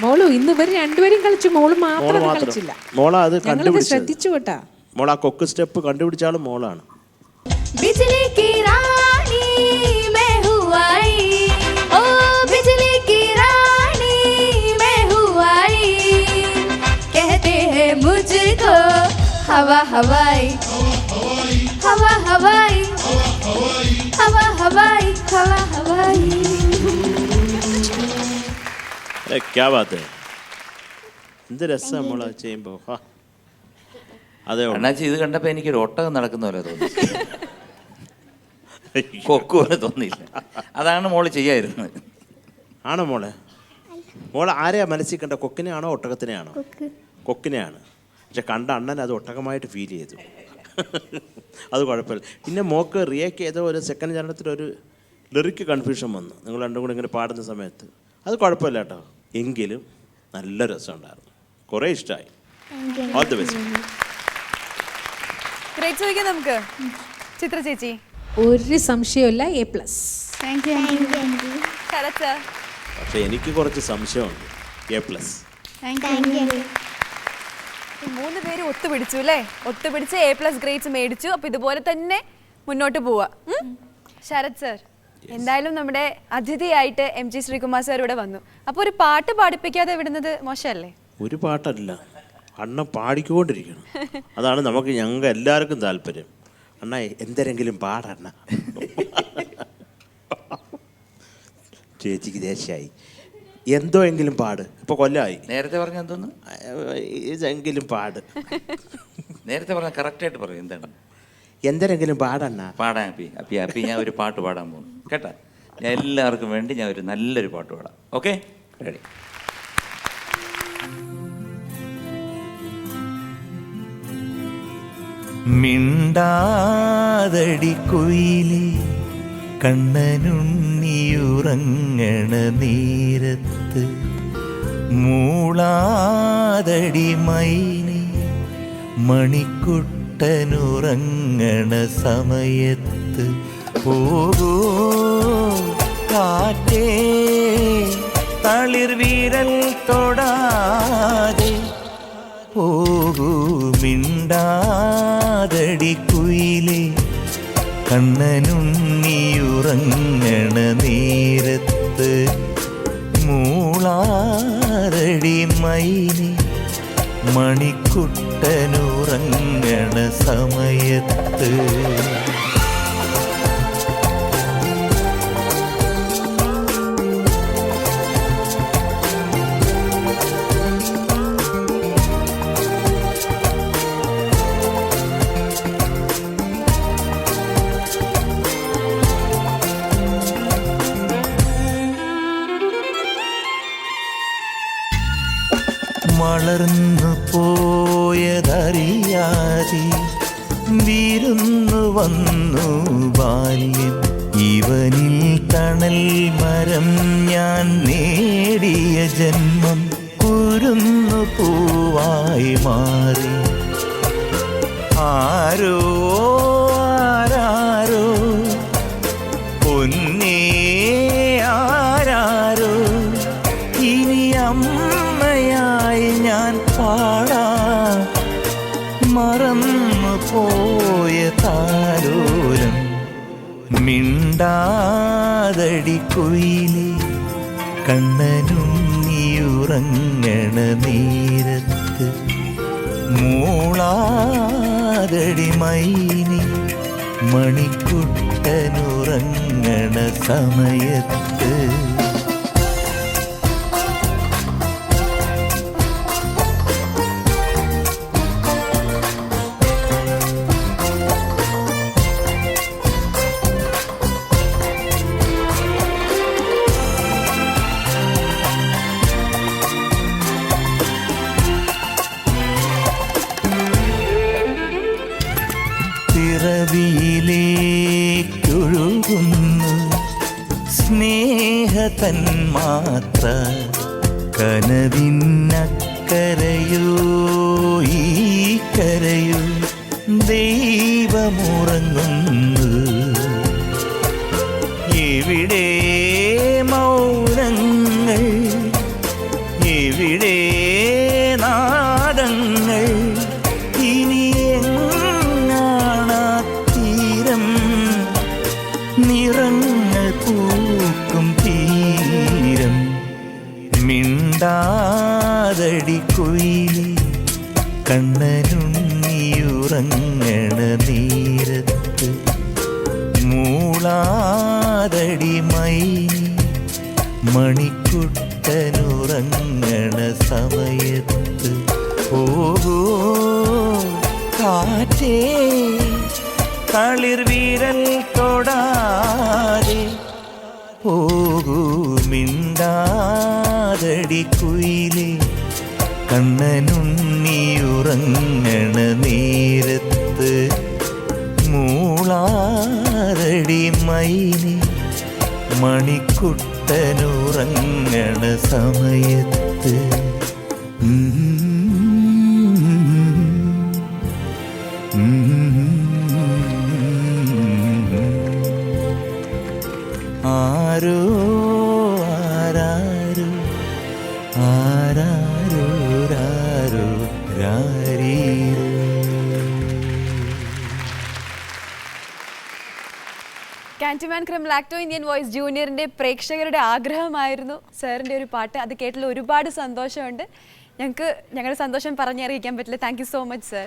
Speaker 5: മോളു ഇന്ന് ഇവർ രണ്ടുപേരും കളിച്ചു, മോള് മാത്രം കളിച്ചില്ല.
Speaker 6: മോളാ അത്
Speaker 5: ഞങ്ങളത് ശ്രദ്ധിച്ചു കേട്ടാ.
Speaker 6: മോൾ ആ കൊക്ക് സ്റ്റെപ്പ് കണ്ടുപിടിച്ചാലും മോളാണ്.
Speaker 7: बिजली की रानी मैं हूँ आई, ओ बिजली की रानी मैं हूँ आई, कहते हैं मुझको हवा हवाई, हवा हवाई, हवा हवाई, हवा हवाई.
Speaker 6: ക്യാ ബാത്ത് ഹൈ. എന്ത് രസം മോളെ ചെയ്യുമ്പോൾ. അതെ
Speaker 3: അണ്ണാച്ചി, ഇത് കണ്ടപ്പോൾ എനിക്കൊരു ഒട്ടകം നടക്കുന്ന പോലെ തോന്നി. കൊക്ക് പോലെ തോന്നിയില്ല. അതാണ് മോള് ചെയ്യാതിരുന്നത്.
Speaker 6: ആണോ മോളെ? മോളെ ആരെയാ മനസ്സിൽ കണ്ട? കൊക്കിനെയാണോ ഒട്ടകത്തിനെയാണോ? കൊക്കിനെയാണ്. പക്ഷെ കണ്ട അണ്ണൻ അത് ഒട്ടകമായിട്ട് ഫീൽ ചെയ്തു. അത് കുഴപ്പമില്ല. പിന്നെ മോക്ക് റിയക്ക് ഏതോ ഒരു സെക്കൻഡ് ചരണത്തിലൊരു ലിറിക്ക് കൺഫ്യൂഷൻ വന്നു നിങ്ങൾ രണ്ടും കൂടി ഇങ്ങനെ പാടുന്ന സമയത്ത്. അത് കുഴപ്പമില്ല കേട്ടോ, എങ്കിലും നല്ല രസമുണ്ടായിരുന്നു, കുറേ ഇഷ്ടമായി. All the best.
Speaker 2: നമുക്ക് ചിത്ര ചേച്ചി
Speaker 5: ഒരു സംശയമില്ല, A+.
Speaker 6: പക്ഷെ എനിക്ക് കുറച്ച് സംശയമുണ്ട്. A+.
Speaker 2: മൂന്ന് പേര് ഒത്തുപിടിച്ചു അല്ലേ? ഒത്തുപിടിച്ച് A+ ഗ്രേഡ്സ് മേടിച്ചു. അപ്പൊ ഇതുപോലെ തന്നെ മുന്നോട്ട് പോവാ. ശരത് സർ, എന്തായാലും നമ്മുടെ അതിഥിയായിട്ട് MG ശ്രീകുമാർ സാർ ഇവിടെ വന്നു. അപ്പൊ ഒരു പാട്ട് പാടിപ്പിക്കാതെ വിടുന്നത് മോശമല്ലേ?
Speaker 6: ഒരു പാട്ടല്ല, അണ്ണൻ പാടിക്കൊണ്ടിരിക്കണം. അതാണ് ഞങ്ങൾക്ക് എല്ലാവർക്കും താല്പര്യം. അണ്ണ എന്തെങ്കിലും പാടണ്ണ. ചേച്ചിക്ക് ദേഷ്യമായി. എന്തോ എങ്കിലും പാട്. ഇപ്പൊ കൊല്ലമായി.
Speaker 3: നേരത്തെ പറഞ്ഞ എന്തോന്ന്?
Speaker 6: ഇതെങ്കിലും പാട്.
Speaker 3: നേരത്തെ പറഞ്ഞ കറക്റ്റായിട്ട് പറയും. എന്താണ്?
Speaker 6: എന്തെങ്കിലും പാടണ്ണ.
Speaker 3: പാടാൻ അപ്പി ഞാൻ ഒരു പാട്ട് പാടാൻ പോകുന്നു കേട്ടാ. ഞാൻ എല്ലാവർക്കും വേണ്ടി ഞാൻ ഒരു നല്ലൊരു പാട്ട് പാടാം. Okay, ready? മിണ്ടാതടി കുയിലേ കണ്ണനുണ്ണിയുറങ്ങണ നേരത്ത്, മൂളാതടി മൈനേ മണിക്കുട്ടനുറങ്ങണ സമയത്ത്, പോകൂ കാറ്റേ തളിർവിരൽ തൊടാതെ, പോകൂ മിണ്ടാതടി കുയിലേ കണ്ണനുണ്ണിയുറങ്ങണ നേരത്ത്, മൂളാതടി മൈനേ മണിക്കുട്ടനുറങ്ങണ സമയത്ത്. വളർന്നു പോയതറിയാതെ വിരുന്നു വന്നു ബാല്യം, ഈ
Speaker 8: ജീവനിൽ തണൽ മരം ഞാൻ നേടിയ ജന്മം കുരുന്നു പൂവായി മാറി. ആരോ ആരാരോ പൊന്നേ ആരാരോ ഇനി അമ്മയായി ഞാൻ പാടാ മറന്നു പോയ താലോലം. മിണ്ടാതടി കുയിലേ കണ്ണനുണ്ണിയുറങ്ങണ നേരത്ത്, മൂളാതടി മൈനി മണിക്കുട്ടനുറങ്ങണ സമയത്ത്. പിറവിയിലേക്കൊഴുകുന്നു സ്നേഹതന്മാത്ര, കനവിന്നക്കരയോ ഈ കരയോ ദൈവമുറങ്ങുന്നു. എവിടെ മൗനങ്ങൾ, എവിടെ നാദങ്ങൾ, ഇനി തീരം നിറങ്ങൾ പൂക്കും തീരം. മിണ്ടാതടി കുയിലേ കണ്ണനുണ്ണിയുറങ്ങണ നേരത്ത്, മൂളാതടി മൈനി മണിക്കുട്ടനുറങ്ങണ സമയത്ത്. ഓഹോ കാറ്റേ തളിർവിരൽ തൊടാതെ പോകൂ, മിണ്ടാതടി കുയിലേ കണ്ണനുണ്ണിയുറങ്ങണ നേരത്ത്, മൂളാതടി മൈനി മണിക്കുട്ടനുറങ്ങണ സമയത്ത്. ആരോ ആരാരോ ആരാരോ രാരോ രാരീരോ.
Speaker 2: കാൻറ്റിമാൻ ക്രം ലാക്ടോ ഇന്ത്യൻ വോയിസ് ജൂനിയറിൻ്റെ പ്രേക്ഷകരുടെ ആഗ്രഹമായിരുന്നു സാറിൻ്റെ ഒരു പാട്ട്. അത് കേട്ടിൽ ഒരുപാട് സന്തോഷമുണ്ട്. ഞങ്ങൾക്ക് ഞങ്ങളുടെ സന്തോഷം പറഞ്ഞറിയിക്കാൻ പറ്റില്ല. Thank you so much sir.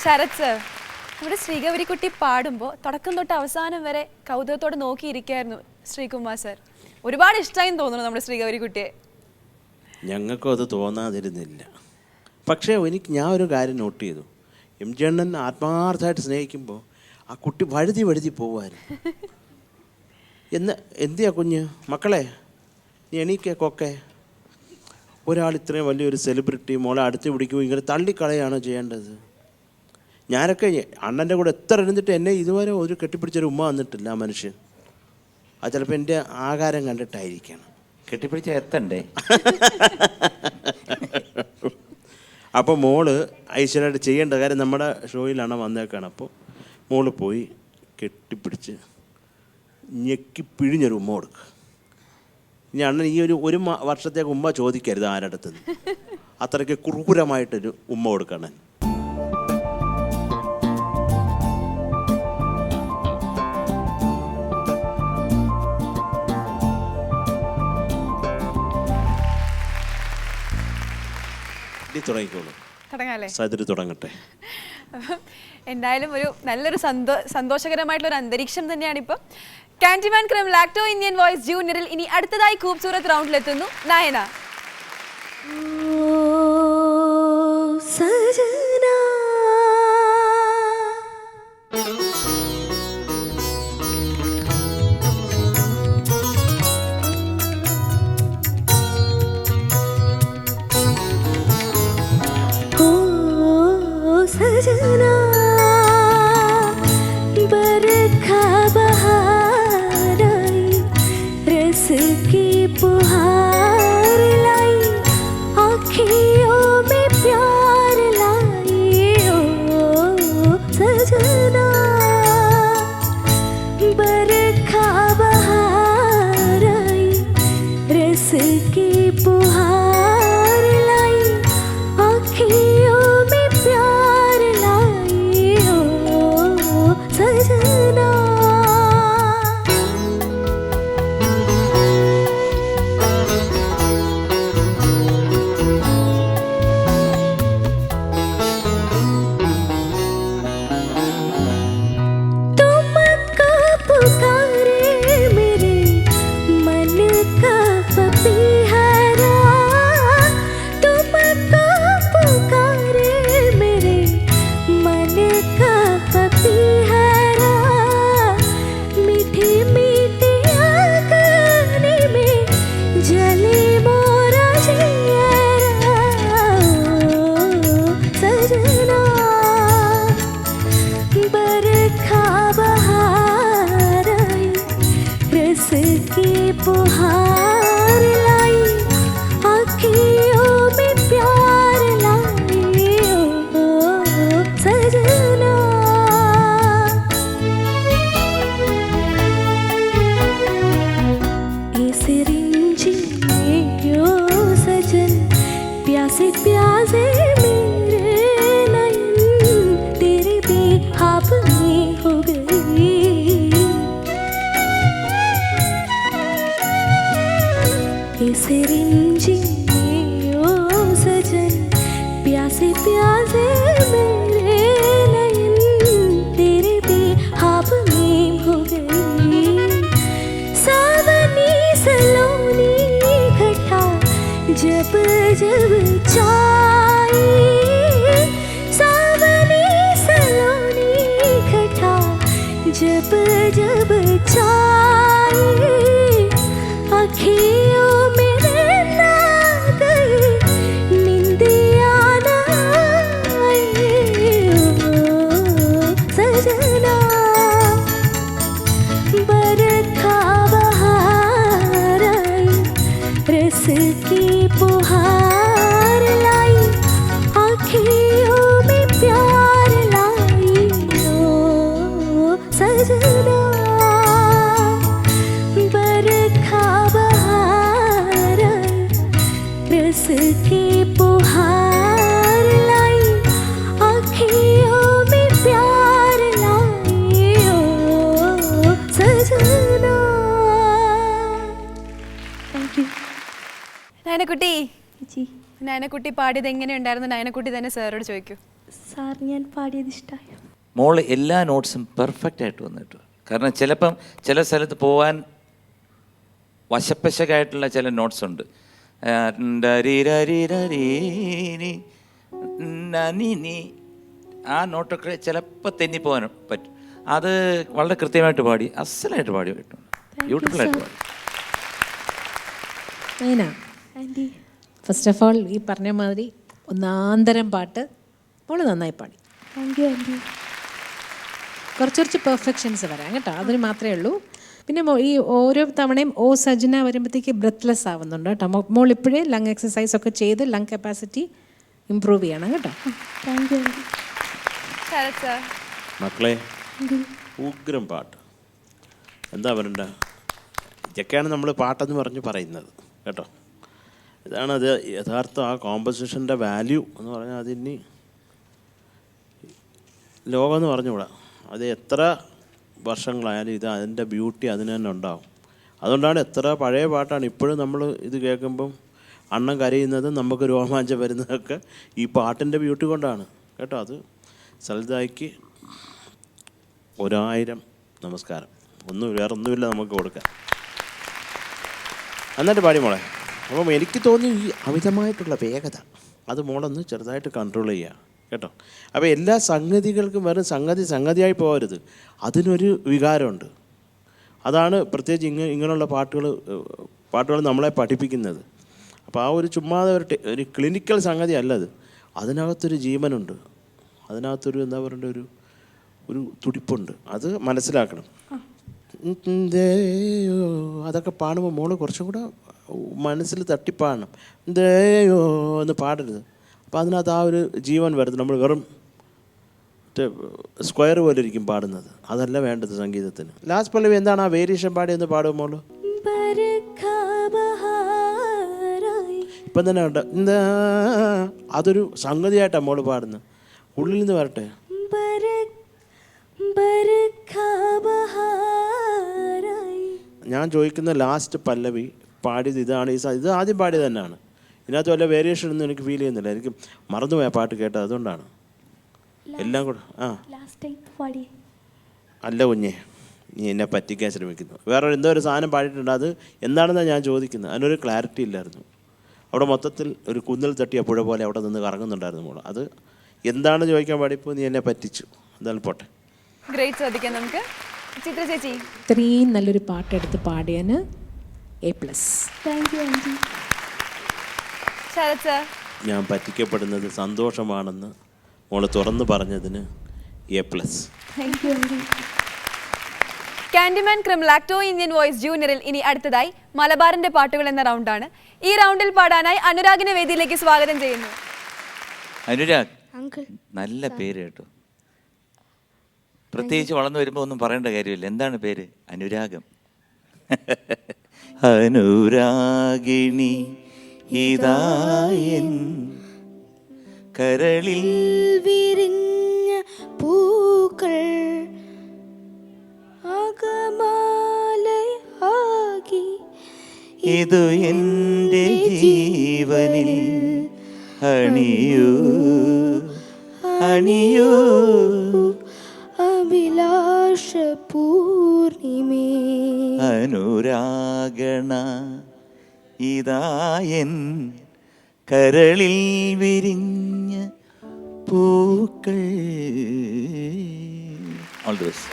Speaker 2: Sarath sir, നമ്മുടെ ശ്രീഗൗരിക്കുട്ടി പാടുമ്പോൾ തുടക്കം തൊട്ട് അവസാനം വരെ കൗതുകത്തോടെ നോക്കിയിരിക്കുകയായിരുന്നു ശ്രീകുമാർ സർ. ഒരുപാട് ഇഷ്ടമായി തോന്നുന്നു നമ്മുടെ ശ്രീഗൗരിക്കുട്ടിയെ.
Speaker 6: ഞങ്ങൾക്കും അത് തോന്നാതിരുന്നില്ല. പക്ഷേ ഞാൻ ഒരു കാര്യം നോട്ട് ചെയ്തു. എം ജി അണ്ണൻ ആത്മാർത്ഥമായിട്ട് സ്നേഹിക്കുമ്പോൾ ആ കുട്ടി വഴുതി പോവായിരുന്നു. എന്തിയാ കുഞ്ഞ് മക്കളെ നീ എണീക്കേ കൊക്കെ, ഒരാൾ ഇത്രയും വലിയൊരു സെലിബ്രിറ്റി മോളെ അടുത്ത് പിടിക്കുമ്പോൾ ഇങ്ങനെ തള്ളിക്കളയാണോ ചെയ്യേണ്ടത്? ഞാനൊക്കെ അണ്ണൻ്റെ കൂടെ എത്ര ഇരുന്നിട്ട് എന്നെ ഇതുവരെ ഒരു കെട്ടിപ്പിടിച്ചൊരു ഉമ്മ വന്നിട്ടില്ല ആ മനുഷ്യൻ. അത് ചിലപ്പോൾ എൻ്റെ ആകാരം കണ്ടിട്ടായിരിക്കണം.
Speaker 3: കെട്ടിപ്പിടിച്ച എത്തണ്ടേ?
Speaker 6: അപ്പോൾ മോള് ഐശ്വര്യമായിട്ട് ചെയ്യേണ്ട കാര്യം നമ്മുടെ ഷോയിലാണ് വന്നേക്കാണ്. അപ്പോൾ മോള് പോയി കെട്ടിപ്പിടിച്ച് ഞെക്കി പിഴിഞ്ഞൊരു ഉമ്മ കൊടുക്കുക. ഇനി അണ്ണൻ ഈ ഒരു വർഷത്തേക്ക് ഉമ്മ ചോദിക്കരുത് ആരടുത്തുനിന്ന്. അത്രയ്ക്ക് ക്രൂരമായിട്ടൊരു ഉമ്മ കൊടുക്കണം. തുടങ്ങട്ടെ.
Speaker 2: എന്തായാലും ഒരു നല്ലൊരു സന്തോഷകരമായിട്ടുള്ള ഒരു അന്തരീക്ഷം തന്നെയാണ് ഇപ്പം. കാൻറ്റിമാൻ ക്രം ലാക്ടോ ഇന്ത്യൻ വോയിസ് ജൂനിയറിൽ ഇനി അടുത്തതായി ഖൂബ്സൂരത്ത് റൗണ്ടിലെത്തുന്നു നയന.
Speaker 4: സജനാ सजना बरत
Speaker 7: प्यासे प्यासे मेरे नयन तेरे बेखाब में हो गई इस रिंझिन में ओ सजन प्यासे प्यासे मेरे नयन तेरे बेखाब में हो गई सावनी सलोनी घटा जब जब चाई सावनी सलोनी घटा जब जब चाई अखियों में ना गई निंदिया ना आई ओ सजना बरखा बहार आई रस की पुहार लाई आँखियों में प्यार लाई ओ सजना बरखा बहार आई रस की पुहार लाई आँखियों में प्यार लाई ओ सजना थैंक यू
Speaker 2: നയനക്കുട്ടി,
Speaker 7: ജി
Speaker 2: നയനക്കുട്ടി പാടിയത് എങ്ങനെയുണ്ടായിരുന്നു? നയനക്കുട്ടി തന്നെ സാറോട് ചോദിക്കൂ.
Speaker 7: സാർ ഞാൻ പാടിയത് ഇഷ്ടമായി.
Speaker 3: മോള് എല്ലാ നോട്ട്സും പെർഫെക്റ്റ് ആയിട്ട് വന്നിട്ടു. കാരണം ചിലപ്പം ചില സ്ഥലത്ത് പോകാൻ വശപ്പശകായിട്ടുള്ള ചില നോട്ട്സ് ഉണ്ട്. ആ നോട്ടൊക്കെ ചിലപ്പോൾ തെന്നിപ്പോകാൻ പറ്റും. അത് വളരെ കൃത്യമായിട്ട് പാടി, അസലായിട്ട് പാടി കിട്ടും, ബ്യൂട്ടിഫുള്ളായിട്ട് പാടി.
Speaker 5: Nayana,
Speaker 7: aunty
Speaker 5: first of all ഈ പറഞ്ഞ മാതിരി ഒന്നാന്തരം പാട്ട് മോള് നന്നായി പാടി.
Speaker 7: Thank you aunty.
Speaker 5: കുറച്ച് പെർഫെക്ഷൻസ് വരാം കേട്ടോ, അതിന് മാത്രമേ ഉള്ളൂ. പിന്നെ ഈ ഓരോ തവണയും ഓ സജന വരുമ്പോഴത്തേക്ക് ബ്രെത്ത്ലെസ് ആവുന്നുണ്ട് കേട്ടോ. മോൾ ഇപ്പോഴേ ലങ് എക്സസൈസ് ഒക്കെ ചെയ്ത് ലങ് കപ്പാസിറ്റി ഇമ്പ്രൂവ് ചെയ്യണം കേട്ടോ.
Speaker 7: Thank you aunty.
Speaker 2: Sarath sir.
Speaker 6: മക്കളെ, ഉഗ്രം പാട്ട്. എന്താ പറയണ്ട, ഇതൊക്കെയാണ് നമ്മൾ പാട്ടെന്ന് പറഞ്ഞ് പറയുന്നത് കേട്ടോ. ഇതാണത് യഥാർത്ഥ ആ കോമ്പസിഷൻ്റെ വാല്യൂ എന്ന് പറഞ്ഞാൽ അതിന് ലോകമെന്ന് പറഞ്ഞുകൂടാ. അത് എത്ര വർഷങ്ങളായാലും ഇത് അതിൻ്റെ ബ്യൂട്ടി അതിന് തന്നെ ഉണ്ടാവും. അതുകൊണ്ടാണ് എത്ര പഴയ പാട്ടാണ് ഇപ്പോഴും നമ്മൾ ഇത് കേൾക്കുമ്പം അണ്ണം കരയുന്നതും നമുക്ക് രോമാഞ്ചം വരുന്നതൊക്കെ ഈ പാട്ടിൻ്റെ ബ്യൂട്ടി കൊണ്ടാണ് കേട്ടോ. അത് സൽദായിക്ക് 1000 നമസ്കാരം. വേറൊന്നുമില്ല നമുക്ക് കൊടുക്കാൻ. എന്നിട്ട് പാടി മോളെ. അപ്പം എനിക്ക് തോന്നി ഈ അമിതമായിട്ടുള്ള വേഗത അത് മോളൊന്ന് ചെറുതായിട്ട് കൺട്രോൾ ചെയ്യുക കേട്ടോ. അപ്പോൾ എല്ലാ സംഗതികൾക്കും വെറും സംഗതിയായി പോകരുത്, അതിനൊരു വികാരമുണ്ട്. അതാണ് പ്രത്യേകിച്ച് ഇങ്ങനെയുള്ള പാട്ടുകൾ നമ്മളെ പഠിപ്പിക്കുന്നത്. അപ്പോൾ ആ ഒരു ചുമ്മാതെ ഒരു ക്ലിനിക്കൽ സംഗതി അല്ലത്, അതിനകത്തൊരു ജീവനുണ്ട്, അതിനകത്തൊരു എന്താ പറയണ്ട ഒരു തുടിപ്പുണ്ട്. അത് മനസ്സിലാക്കണം. ദേയോ അതൊക്കെ പാടുമ്പോൾ മോള് കുറച്ചും കൂടെ മനസ്സിൽ തട്ടിപ്പാടണം. ദേയോ എന്ന് പാടരുത്. അപ്പോൾ അതിനകത്ത് ആ ഒരു ജീവൻ വരുന്നത്. നമ്മൾ വെറും സ്ക്വയർ പോലെ ഇരിക്കും പാടുന്നത്. അതല്ല വേണ്ടത് സംഗീതത്തിന്. ലാസ്റ്റ് പല്ലവി എന്താണ് ആ വേരിയേഷൻ പാടിയെന്ന് പാടും മോള്. ഇപ്പം തന്നെ ഉണ്ട് എന്താ അതൊരു സംഗതിയായിട്ടാണ് മോള് പാടുന്നത്. ഉള്ളിൽ നിന്ന് വരട്ടെ. ഞാൻ ചോദിക്കുന്ന ലാസ്റ്റ് പല്ലവി പാടിയത് ഇതാണ്. ഇത് ആദ്യം പാടിയത് തന്നെയാണ്. ഇതിനകത്ത് വല്ല വേരിയേഷൻ ഒന്നും എനിക്ക് ഫീൽ ചെയ്യുന്നില്ല. എനിക്ക് മറന്നുപോയ പാട്ട് കേട്ടത്, അതുകൊണ്ടാണ് എല്ലാം കൂടെ. അല്ല കുഞ്ഞേ, നീ എന്നെ പറ്റിക്കാൻ ശ്രമിക്കുന്നു. വേറെ എന്തോ ഒരു സാധനം പാടിയിട്ടുണ്ട്, അത് എന്താണെന്നാണ് ഞാൻ ചോദിക്കുന്നത്. അതിനൊരു ക്ലാരിറ്റി ഇല്ലായിരുന്നു. അവിടെ മൊത്തത്തിൽ ഒരു കുന്നിൽ തട്ടിയ പുഴ പോലെ അവിടെ നിന്ന് കറങ്ങുന്നുണ്ടായിരുന്നു മോള്. അത് എന്താണെന്ന് ചോദിക്കാൻ പാടിയപ്പോൾ നീ എന്നെ പറ്റിച്ചു. എന്തായാലും പോട്ടെ.
Speaker 2: ഗ്രേറ്റ്. ചോദിക്കാം നമുക്ക് ചിത്ര ചേച്ചി.
Speaker 5: ഇത്രയും നല്ലൊരു പാട്ടെടുത്ത് പാടിയതിന് A+.
Speaker 7: Thank you aunty.
Speaker 2: Sarath sir.
Speaker 6: ഞാൻ പറ്റിക്കപ്പെടുന്നത് സന്തോഷമാണെന്ന് മോള് തുറന്നു പറഞ്ഞതിന് A+.
Speaker 7: Thank you aunty.
Speaker 2: Candyman Crum Lacto Indian Voice ജൂനിയറിൽ ഇനി അടുത്തതായി മലബാറിന്റെ പാട്ടുകൾ എന്ന റൗണ്ടാണ്. ഈ റൗണ്ടിൽ പാടാനായി അനുരാഗിനെ വേദിയിലേക്ക് സ്വാഗതം ചെയ്യുന്നു.
Speaker 3: അനുരാഗ്,
Speaker 7: അങ്കിൾ
Speaker 3: നല്ല പേര് കേട്ടോ. പ്രത്യേകിച്ച് വളർന്നു വരുമ്പോൾ ഒന്നും പറയേണ്ട കാര്യമില്ല. എന്താണ് പേര്? അനുരാഗം. അനുരാഗിണി ഇതായൻ കരളിൽ
Speaker 7: വിരിഞ്ഞ പൂക്കൾ അകമാലയാകി
Speaker 3: ഇതു എൻ്റെ ജീവനിൽ അണിയൂ അണിയൂ
Speaker 7: അഭിലാഷ പൂർണിമേ
Speaker 3: അനുരാഗണ ഇതായൻ കരളിൽ വിരിഞ്ഞ പൂക്കൾ. All the best.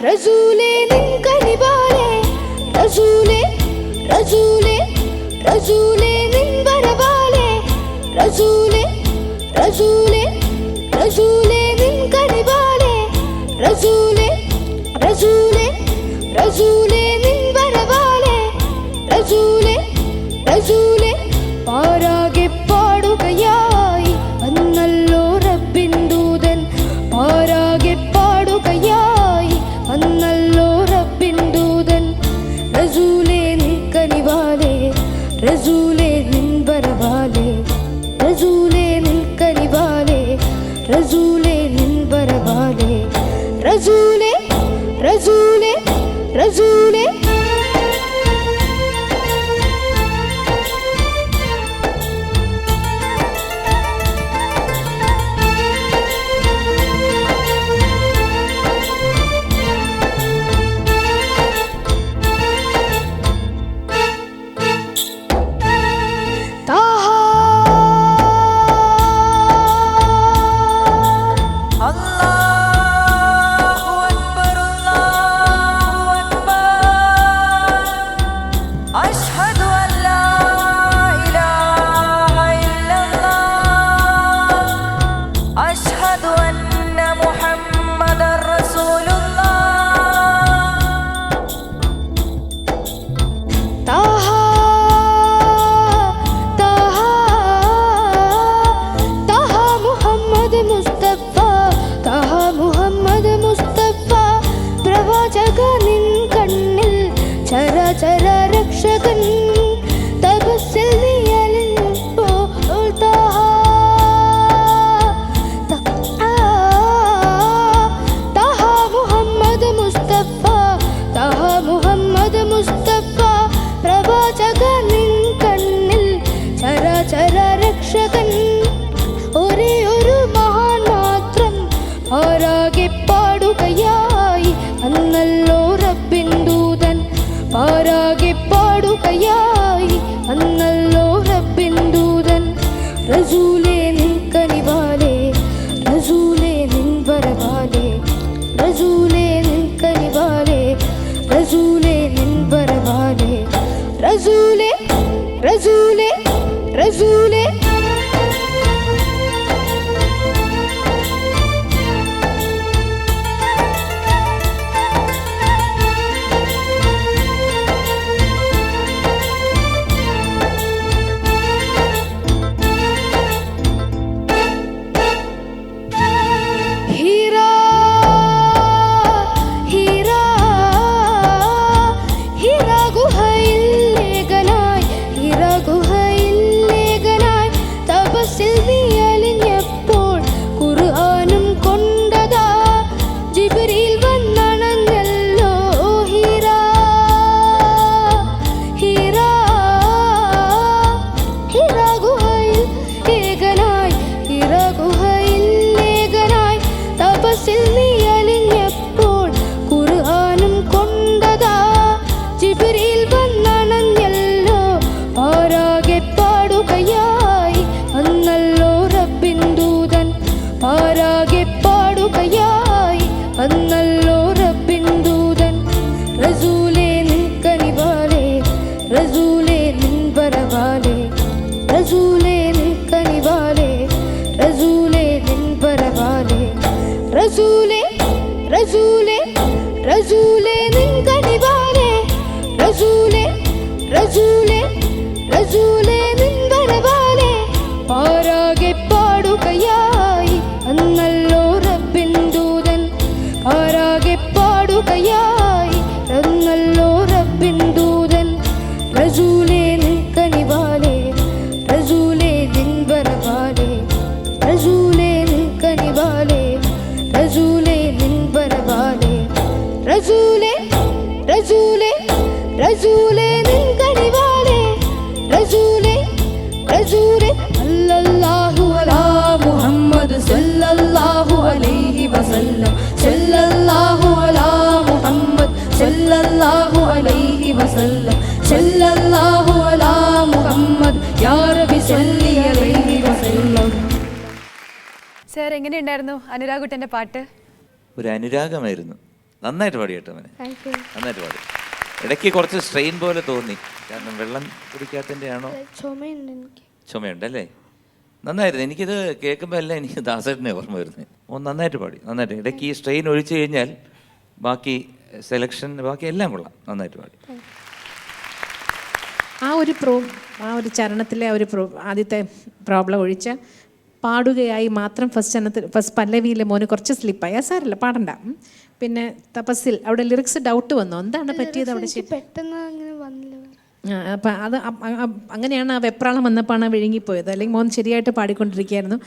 Speaker 7: റസൂലേ നിൻ കനിവാലേ റസൂലേ റസൂലേ റസൂലേ നിൻ വരവാലേ റസൂലേ റസൂലേ റസൂലേ നിൻ കനിവാലേ റസൂലേ റസൂലേ റസൂലേ നിൻ വരവാലേ റസൂലേ റസൂലേ പാരാകെ പാടുകയായി വന്നല്ലോ റബ്ബിൻ ദൂതൻ പാരാകെ പാടുകയായി വന്നല്ലോ റബ്ബിൻ ദൂതൻ റസൂലേ നിൻ കനിവാലേ റസൂലേ നിൻ വരവാലേ റസൂലേ നിൻ കനിവാലേ റസൂലേ നിൻ വരവാലേ റസൂലേ റസൂലേ റസൂലേ ചര രക്ഷകൻ തപസ്സിൽ നീയലിപ്പോൾ താഹ മുഹമ്മദ് മുസ്തഫ താഹ മുഹമ്മദ് മുസ്തഫ പ്രവാചകൻ നിൻ കണ്ണിൽ ചര ചര രക്ഷകൻ ഒരേ ഒരു മഹാൻ മാത്രം ആരാകെ പാടുകയായി അന്നല്ലോ റബ്ബിൻ ദൂതൻ പാരാകെ പാടുകയായി അന്നല്ലോ റബ്ബിൻ ദൂതൻ റസൂലേ നിൻ കനിവാലേ റസൂലേ നിൻ വരവാലേ റസൂലേ നിൻ കനിവാലേ റസൂലേ നിൻ വരവാലേ റസൂലേ റസൂലേ റസൂലേ വന്നല്ലോ റബ്ബിൻ ദൂതൻ റസൂലേ നിൻ കനിവാലേ റസൂലേ നിൻ വരവാലേ റസൂലേ നിൻ കനിവാലേ റസൂലേ നിൻ വരവാലേ റസൂലേ റസൂലേ റസൂലേ നിൻ കനിവാലേ റസൂലേ റസൂലേ റസൂലേ നിൻ വരവാലേ പാരാകെ പാടുകയായി അന്നല്ലോ റബ്ബിൻ ദൂതൻ പാരാകെ പാടുകയായി അന്നല്ലോ റബ്ബിൻ ദൂതൻ ഹസൂർ സല്ലല്ലാഹു അലാ മുഹമ്മദ് സല്ലല്ലാഹു അലൈഹി വസല്ലം സല്ലല്ലാഹു അലാ മുഹമ്മദ് സല്ലല്ലാഹു അലൈഹി വസല്ലം സല്ലല്ലാഹു അലാ മുഹമ്മദ് യാ റബ്ബി സല്ലി അലൈഹി വസല്ലം.
Speaker 2: സാർ എങ്ങനെയുണ്ടായിരുന്നു അനുരാഗുട്ടൻ്റെ പാട്ട്?
Speaker 3: ഒരു അനുരാഗമായിരുന്നു. നന്നായിട്ട് പാടി കേട്ടോ അവനെ, നന്നായിട്ട് പാടി. ഇടയ്ക്ക് കുറച്ച് സ്ട്രെയിൻ പോലെ തോന്നി, കാരണം വെള്ളം കുടിക്കാത്തതിൻ്റെ ആണോ ചുമയുണ്ടല്ലേ? നന്നായിരുന്നു. എനിക്കിത് കേൾക്കുമ്പോൾ എല്ലാം എനിക്ക് ദാസേട്ടനെ ഓർമ്മ വരുന്നത്. നന്നായിട്ട് പാടി, നന്നായിട്ട്. ഇടയ്ക്ക് ഈ സ്ട്രെയിൻ ഒഴിച്ചു കഴിഞ്ഞാൽ ബാക്കി സെലക്ഷൻ ബാക്കി എല്ലാം കൊള്ളാം, നന്നായിട്ട് പാടി.
Speaker 5: ആ ഒരു ചരണത്തിലെ ആദ്യത്തെ പ്രോബ്ലം ഒഴിച്ച് പാടുകയായി മാത്രം ഫസ്റ്റ് പല്ലവിയിൽ മോന് കുറച്ച് സ്ലിപ്പായി. സാരല്ല, പാടണ്ട. പിന്നെ തപസ്സിൽ അവിടെ ലിറിക്സ് ഡൗട്ട് വന്നു, എന്താണ് പറ്റിയത് അവിടെ?
Speaker 7: പെട്ടെന്ന് അങ്ങനെ വന്നില്ല.
Speaker 5: അപ്പം അത് അങ്ങനെയാണ് ആ വെപ്രാളം വന്നപ്പോഴാണ് വിഴുങ്ങിപ്പോയത്. അല്ലെങ്കിൽ മോൻ ശരിയായിട്ട് പാടിക്കൊണ്ടിരിക്കുകയായിരുന്നു.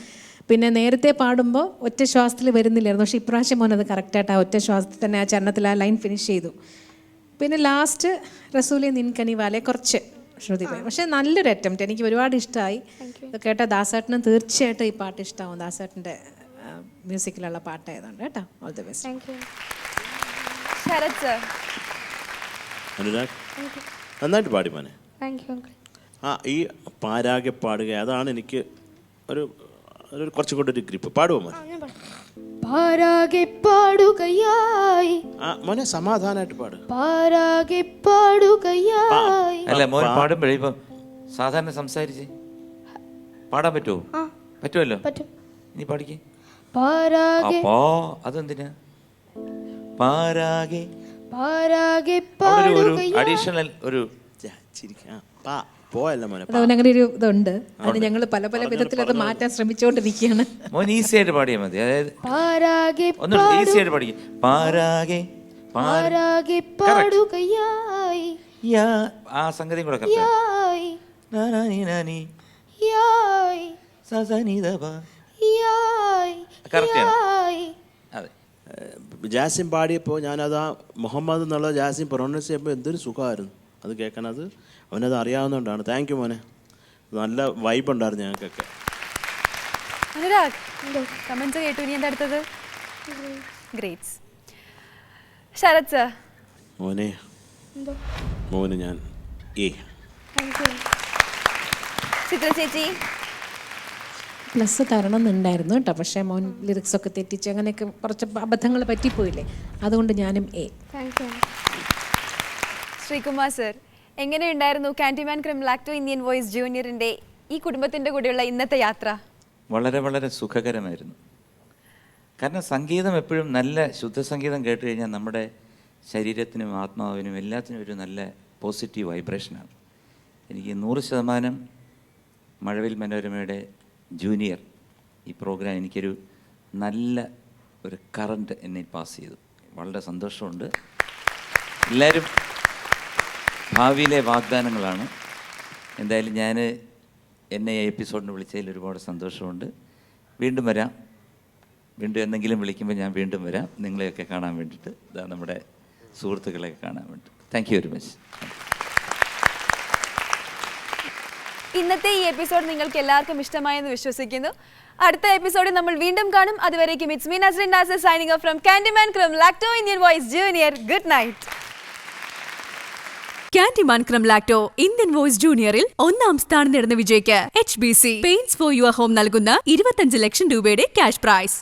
Speaker 5: പിന്നെ നേരത്തെ പാടുമ്പോൾ ഒറ്റ ശ്വാസത്തിൽ വരുന്നില്ലായിരുന്നു, പക്ഷേ ഇപ്രാവശ്യം മോൻ അത് കറക്റ്റായിട്ട് ആ ഒറ്റ ശ്വാസത്തിൽ തന്നെ ആ ചരണത്തിൽ ആ ലൈൻ ഫിനിഷ് ചെയ്തു. പിന്നെ ലാസ്റ്റ് റസൂലെ നിൻകനിവാലെ കുറച്ച് ശ്രുതി പോയി, പക്ഷേ നല്ലൊരു അറ്റംപ്റ്റ്. എനിക്ക് ഒരുപാട് ഇഷ്ടമായി. കേട്ട ദാസേട്ടന് തീർച്ചയായിട്ടും ഈ പാട്ട് ഇഷ്ടമാവും. ദാസേട്ടൻ്റെ മ്യൂസിക്കിലുള്ള പാട്ടായതുകൊണ്ട് കേട്ടോ. All the best.
Speaker 2: Sarath sir.
Speaker 6: Anurag നന്നായിട്ട് പാടി മോനെ. ഈ പാരാകെ പാടുക, അതാണ് എനിക്ക് ഒരു കുറച്ചും കൂടെ ഒരു ഗ്രിപ്പ്. പാടുമോ മോനെ?
Speaker 7: പാരാകെ പാടുകയായി.
Speaker 6: മോനെ സമാധാനമായിട്ട് പാട്.
Speaker 7: പാരാകെ പാടുകയായി.
Speaker 3: അല്ല, മോൻ പാടുമ്പോഴേ ഇപ്പം സാധാരണ സംസാരിച്ച് പാടാൻ പറ്റുമോ? പറ്റുമല്ലോ, ഇനി പാടിക്കേ. അപ്പോ അതെന്തിനാ പാരാകെ അഡീഷണൽ ഒരു
Speaker 5: അങ്ങനെ ഒരു ഇതുണ്ട്. അത് ഞങ്ങൾ പല പല വിധത്തിൽ അത് മാറ്റാൻ ശ്രമിച്ചുകൊണ്ടിരിക്കുകയാണ്.
Speaker 3: മോൻ ഈസി ആയിട്ട് പാടിയാൽ മതി. അതായത് ഒന്ന് ഈസി ആയിട്ട് പാടിക്കും. പാരാകെ
Speaker 7: പാടുകയായി.
Speaker 3: ആ സംഗതി കൂടെ
Speaker 6: ജാസിം പാടിയപ്പോൾ ഞാനത് ആ മുഹമ്മദ് എന്നുള്ള ജാസിം പ്രൊണൗൺസ് ചെയ്യുമ്പോൾ എന്തൊരു സുഖമായിരുന്നു അത് കേൾക്കണത്. അവനത് അറിയാവുന്നതുകൊണ്ടാണ്. താങ്ക് യു മോനെ, നല്ല വൈബ് ഉണ്ടായിരുന്നു ഞങ്ങൾക്കൊക്കെ.
Speaker 2: അനുരാഗ്, കമന്റ്സ് കേട്ടു. ഇനി എന്താ അടുത്തത്? ഗ്രേറ്റ്സ്. ശരത് സർ.
Speaker 6: മോന് ഞാൻ
Speaker 2: ചിത്ര ചേച്ചി.
Speaker 5: പ്ലസ് തരണം എന്നുണ്ടായിരുന്നു കേട്ടോ, പക്ഷേ മോൻ ലിറിക്സൊക്കെ തെറ്റിച്ച് അങ്ങനെയൊക്കെ കുറച്ച് അബദ്ധങ്ങൾ പറ്റിപ്പോയില്ലേ, അതുകൊണ്ട് ഞാനും
Speaker 2: ശ്രീകുമാർ സർ, എങ്ങനെയുണ്ടായിരുന്നു കാൻഡിമാൻ ക്രം ലാക്ടോ ഇന്ത്യൻ വോയിസ് ജൂനിയറിൻ്റെ ഈ കുടുംബത്തിൻ്റെ കൂടെയുള്ള ഇന്നത്തെ യാത്ര?
Speaker 3: വളരെ വളരെ സുഖകരമായിരുന്നു. കാരണം സംഗീതം എപ്പോഴും നല്ല ശുദ്ധസംഗീതം കേട്ട് കഴിഞ്ഞാൽ നമ്മുടെ ശരീരത്തിനും ആത്മാവിനും എല്ലാത്തിനും ഒരു നല്ല പോസിറ്റീവ് വൈബ്രേഷനാണ്. എനിക്ക് 100% മഴവിൽ മനോരമയുടെ ജൂനിയർ ഈ പ്രോഗ്രാം എനിക്കൊരു നല്ല ഒരു കറണ്ട് എന്നെ പാസ് ചെയ്തു. വളരെ സന്തോഷമുണ്ട്. എല്ലാവരും ഭാവിയിലെ വാഗ്ദാനങ്ങളാണ്. എന്തായാലും എന്നെ ഈ എപ്പിസോഡിന് വിളിച്ചതിൽ ഒരുപാട് സന്തോഷമുണ്ട്. വീണ്ടും വരാം. വീണ്ടും എന്തെങ്കിലും വിളിക്കുമ്പോൾ ഞാൻ വീണ്ടും വരാം, നിങ്ങളെയൊക്കെ കാണാൻ വേണ്ടിയിട്ട്, ഇതാ നമ്മുടെ സുഹൃത്തുക്കളെയൊക്കെ കാണാൻ വേണ്ടി. Thank you very much.
Speaker 2: ഇന്നത്തെ ഈ എപ്പിസോഡ് നിങ്ങൾക്ക് എല്ലാവർക്കും ഇഷ്ടമായെന്ന് വിശ്വസിക്കുന്നു. അടുത്ത എപ്പിസോഡിൽ നമ്മൾ വീണ്ടും കാണും. അതുവരേക്കും it's me Nasrin Nasser signing off from Candyman Crum Lacto Indian Voice Junior. Good night.
Speaker 9: Candyman Crum Lacto Indian Voice ജൂനിയറിൽ 1ാം സ്ഥാനം നേടുന്ന വിജയ്ക്ക് HBC paints for your home നൽകുന്ന 25 ലക്ഷം രൂപയുടെ ക്യാഷ് പ്രൈസ്.